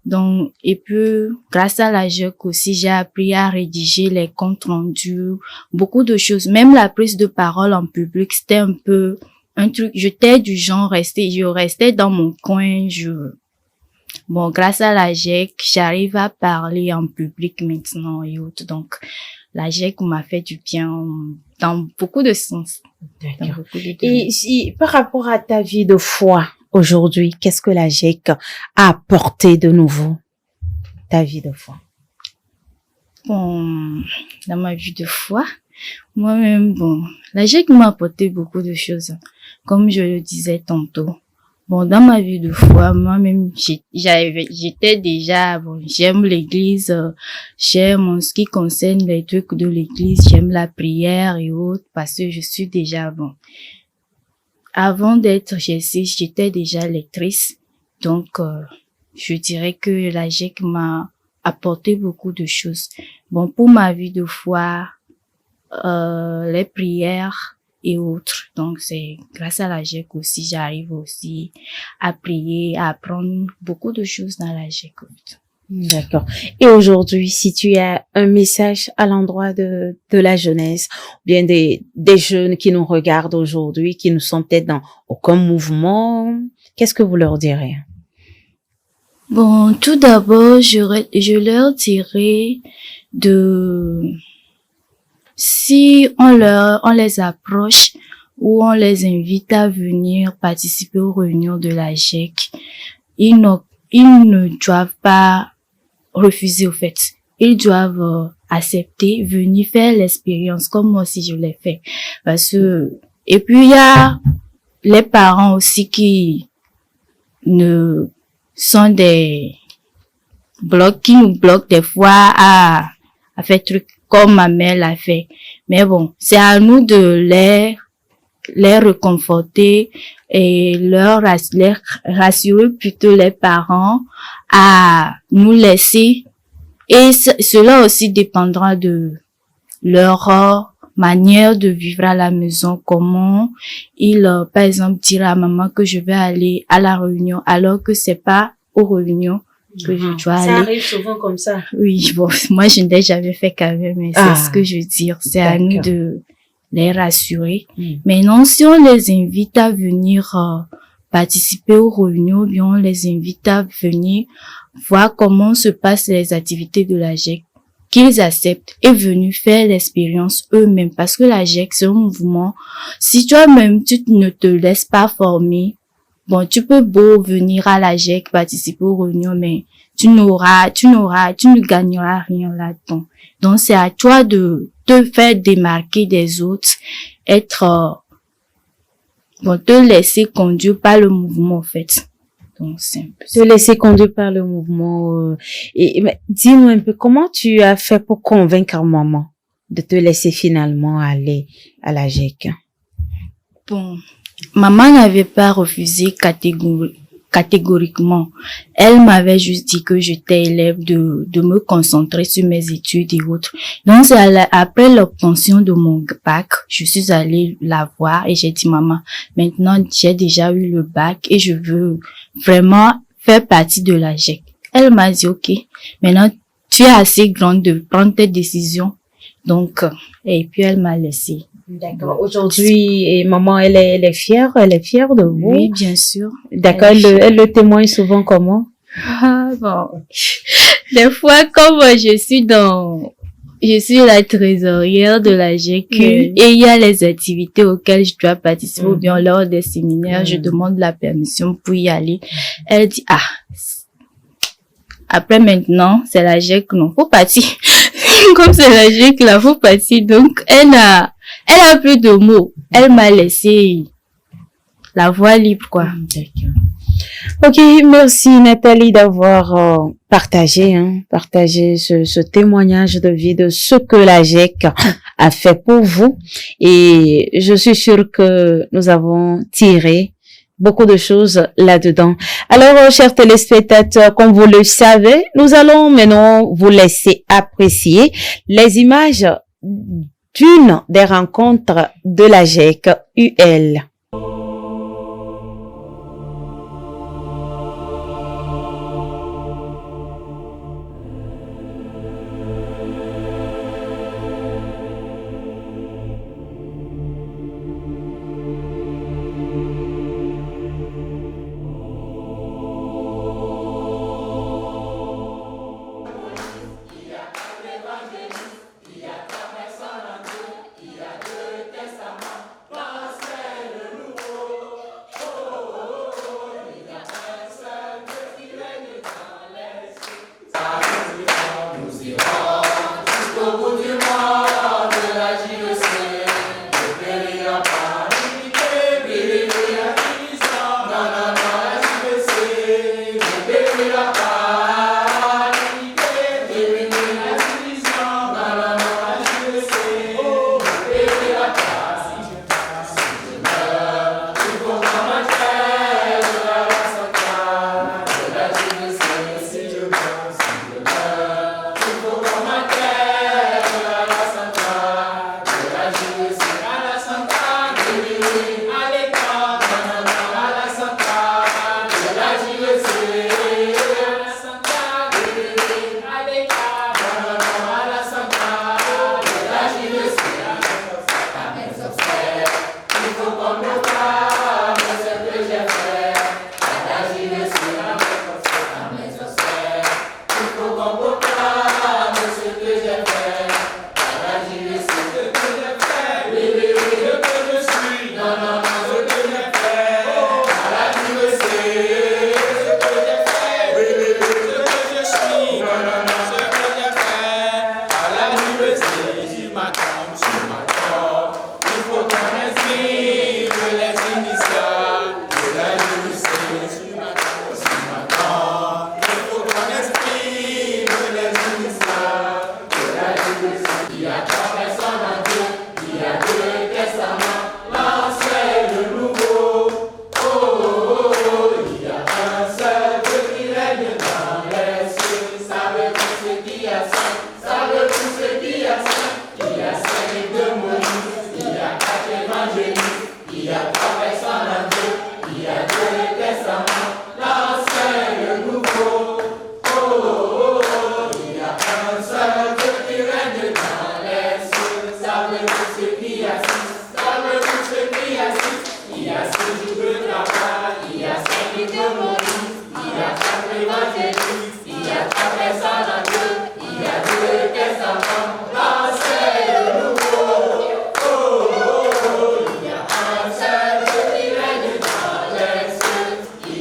Donc, et puis, grâce à la GEC aussi, j'ai appris à rédiger les comptes rendus, beaucoup de choses. Même la prise de parole en public, c'était un peu un truc, j'étais du genre je restais dans mon coin, bon, grâce à la GEC, j'arrive à parler en public maintenant et autres. Donc, la GEC m'a fait du bien dans beaucoup de sens. D'accord. Et par rapport à ta vie de foi aujourd'hui, qu'est-ce que la GEC a apporté de nouveau? Ta vie de foi. Bon, dans ma vie de foi, moi-même, bon, la GEC m'a apporté beaucoup de choses. Comme je le disais tantôt. Bon, dans ma vie de foi, moi-même, j'étais déjà, bon, j'aime l'église, j'aime en ce qui concerne les trucs de l'église, j'aime la prière et autres, parce que je suis déjà, bon, avant d'être Jessie, j'étais déjà lectrice, donc, je dirais que la GEC m'a apporté beaucoup de choses. Bon, pour ma vie de foi, les prières, et autres. Donc, c'est grâce à la GEC aussi, j'arrive aussi à prier, à apprendre beaucoup de choses dans la GEC. D'accord. Et aujourd'hui, si tu as un message à l'endroit de la jeunesse, ou bien des jeunes qui nous regardent aujourd'hui, qui ne sont peut-être dans aucun mouvement, qu'est-ce que vous leur direz? Bon, tout d'abord, je leur dirais si on les approche ou on les invite à venir participer aux réunions de la GEC, ils ne doivent pas refuser au fait. Ils doivent accepter, venir faire l'expérience comme moi aussi je l'ai fait. Parce que, et puis il y a les parents aussi qui sont des blocs, qui nous bloquent des fois à faire trucs comme ma mère l'a fait. Mais bon, c'est à nous de les réconforter et leur rassurer plutôt les parents à nous laisser. Et cela aussi dépendra de leur manière de vivre à la maison, comment par exemple, dire à maman que je vais aller à la réunion alors que c'est pas aux réunions que je dois aller. Ça arrive souvent comme ça. Oui, bon, moi je n'ai jamais fait quand même, mais c'est ce que je veux dire. C'est à nous de les rassurer. Maintenant, si on les invite à venir participer aux réunions, bien on les invite à venir voir comment se passent les activités de la GEC, qu'ils acceptent et venir faire l'expérience eux-mêmes. Parce que la GEC, c'est un mouvement. Si toi-même, tu ne te laisses pas former, bon, tu peux beau venir à la GEC, participer aux réunions, mais tu ne gagneras rien là-dedans. Donc, c'est à toi de te faire démarquer des autres, te laisser conduire par le mouvement, en fait. Donc, c'est un peu Te ça. laisser conduire par le mouvement. Mais dis-nous un peu, comment tu as fait pour convaincre maman de te laisser finalement aller à la GEC? Bon, maman n'avait pas refusé catégoriquement. Elle m'avait juste dit que j'étais élève de me concentrer sur mes études et autres. Donc, après l'obtention de mon bac, je suis allée la voir et j'ai dit, maman, maintenant, j'ai déjà eu le bac et je veux vraiment faire partie de la GEC. Elle m'a dit, OK, maintenant, tu es assez grande de prendre tes décisions. Donc, et puis elle m'a laissé. D'accord. Aujourd'hui, et maman, elle est fière de vous. Oui, bien sûr. D'accord. Elle le témoigne souvent comment? Ah, bon. Des fois, comme je suis la trésorière de la GQ Oui. et il y a les activités auxquelles je dois participer ou bien lors des séminaires, je demande la permission pour y aller. Elle dit, après maintenant, c'est la GEC, non, faut partir. Comme c'est la GEC, là, faut partir. Donc, elle a plus de mots. Elle m'a laissé la voie libre, quoi. D'accord. Ok, merci Nathalie d'avoir partagé ce témoignage de vie de ce que la GEC a fait pour vous. Et je suis sûre que nous avons tiré beaucoup de choses là-dedans. Alors, chers téléspectateurs, comme vous le savez, nous allons maintenant vous laisser apprécier les images d'une des rencontres de la GEC UL.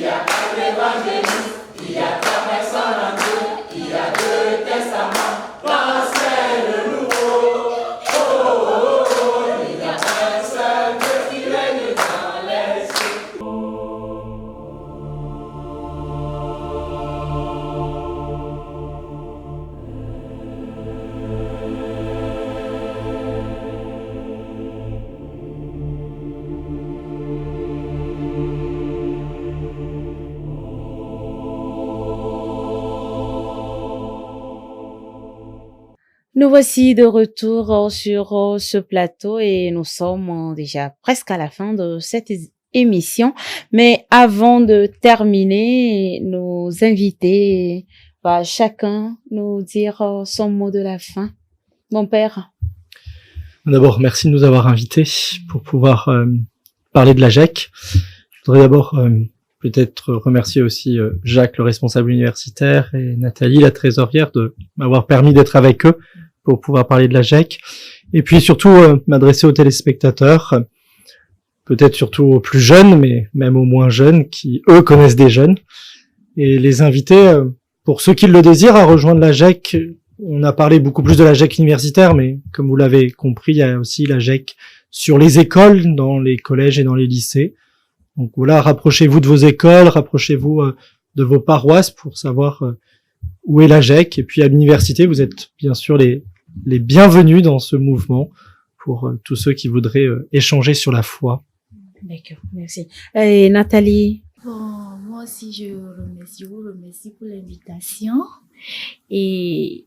Yeah. Nous voici de retour sur ce plateau et nous sommes déjà presque à la fin de cette émission. Mais avant de terminer, nos invités va chacun nous dire son mot de la fin. Mon père. D'abord, merci de nous avoir invités pour pouvoir parler de la GEC. Je voudrais d'abord peut-être remercier aussi Jacques, le responsable universitaire, et Nathalie, la trésorière, de m'avoir permis d'être avec eux pour pouvoir parler de la GEC. Et puis surtout m'adresser aux téléspectateurs, peut-être surtout aux plus jeunes, mais même aux moins jeunes, qui eux connaissent des jeunes, et les inviter, pour ceux qui le désirent, à rejoindre la GEC. On a parlé beaucoup plus de la GEC universitaire, mais comme vous l'avez compris, il y a aussi la GEC sur les écoles, dans les collèges et dans les lycées. Donc voilà, rapprochez-vous de vos écoles, rapprochez-vous de vos paroisses pour savoir où est la GEC. Et puis à l'université, vous êtes bien sûr les bienvenus dans ce mouvement pour tous ceux qui voudraient échanger sur la foi. D'accord, merci. Et Nathalie? Bon, moi aussi, je vous remercie pour l'invitation. Et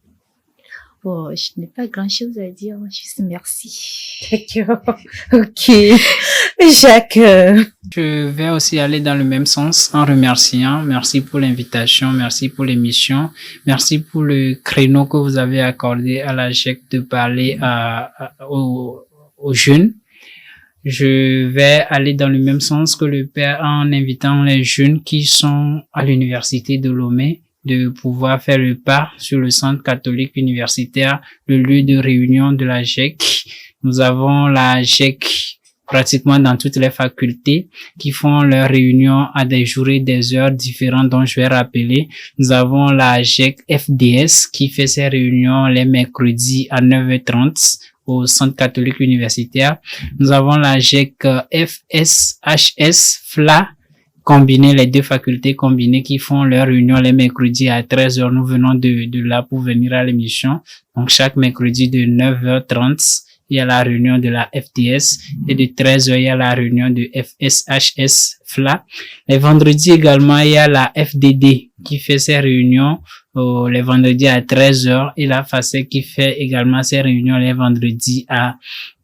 bon, je n'ai pas grand-chose à dire, juste merci. D'accord, ok. Jacques? Je vais aussi aller dans le même sens en remerciant. Merci pour l'invitation, merci pour l'émission, merci pour le créneau que vous avez accordé à la GEC de parler aux jeunes. Je vais aller dans le même sens que le père en invitant les jeunes qui sont à l'université de Lomé de pouvoir faire le pas sur le centre catholique universitaire, le lieu de réunion de la GEC. Nous avons la GEC pratiquement dans toutes les facultés qui font leurs réunions à des jours et des heures différentes dont je vais rappeler. Nous avons la GEC FDS qui fait ses réunions les mercredis à 9h30 au Centre catholique universitaire. Nous avons la GEC FSHS FLA combiné, les deux facultés combinées qui font leur réunion les mercredis à 13h. Nous venons de là pour venir à l'émission. Donc chaque mercredi de 9h30, il y a la réunion de la FDS et de 13h, il y a la réunion de FSHS FLA. Les vendredis également, il y a la FDD qui fait ses réunions les vendredis à 13h et la FACEC qui fait également ses réunions les vendredis à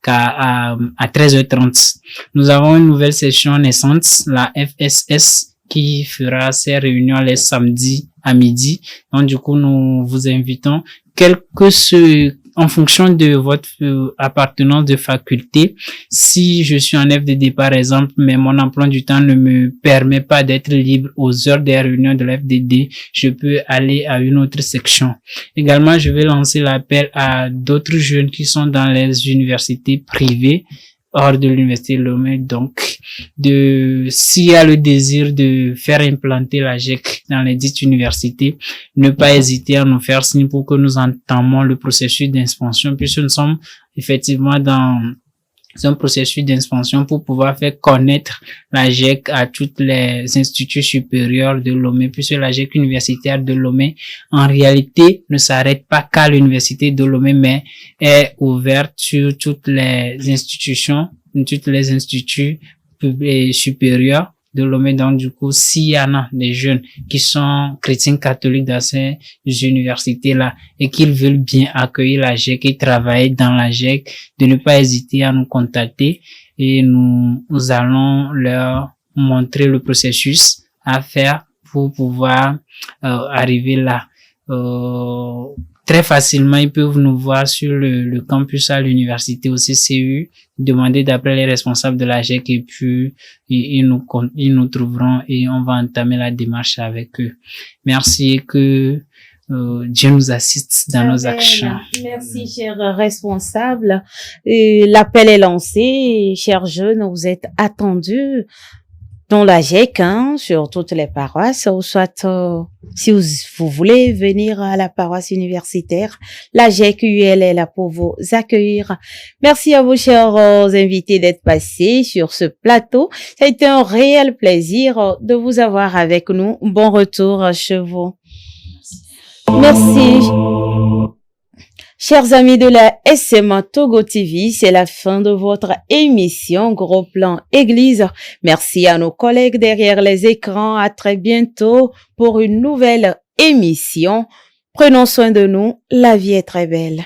13h30. Nous avons une nouvelle session naissante, la FSS, qui fera ses réunions les samedis à midi. Donc, du coup, nous vous invitons, en fonction de votre appartenance de faculté, si je suis en FDD par exemple, mais mon emploi du temps ne me permet pas d'être libre aux heures des réunions de l'FDD, je peux aller à une autre section. Également, je vais lancer l'appel à d'autres jeunes qui sont dans les universités privées, hors de l'université Lomé, donc s'il y a le désir de faire implanter la GEC dans les dites universités, ne pas hésiter à nous faire signe pour que nous entamons le processus d'expansion, puisque nous sommes effectivement dans un processus d'expansion pour pouvoir faire connaître la GEC à toutes les instituts supérieurs de Lomé, puisque la GEC universitaire de Lomé, en réalité, ne s'arrête pas qu'à l'université de Lomé, mais est ouverte sur toutes les institutions, toutes les instituts supérieurs de Lomé. Donc, du coup, s'il y en a des jeunes qui sont chrétiens catholiques dans ces universités-là et qu'ils veulent bien accueillir la GEC et travailler dans la GEC, de ne pas hésiter à nous contacter et nous allons leur montrer le processus à faire pour pouvoir arriver là. Très facilement, ils peuvent nous voir sur le campus à l'université au CCU, demander d'après les responsables de la GEC et puis ils nous trouveront et on va entamer la démarche avec eux. Merci et que Dieu nous assiste dans nos actions. Merci, chers responsables. L'appel est lancé, chers jeunes, vous êtes attendus dans la GEC, sur toutes les paroisses, ou soit, si vous voulez venir à la paroisse universitaire, la GEC UL est là pour vous accueillir. Merci à vous, chers invités, d'être passés sur ce plateau. Ça a été un réel plaisir de vous avoir avec nous. Bon retour chez vous. Merci. Chers amis de la SMA Togo TV, c'est la fin de votre émission Gros Plan Église. Merci à nos collègues derrière les écrans. À très bientôt pour une nouvelle émission. Prenons soin de nous. La vie est très belle.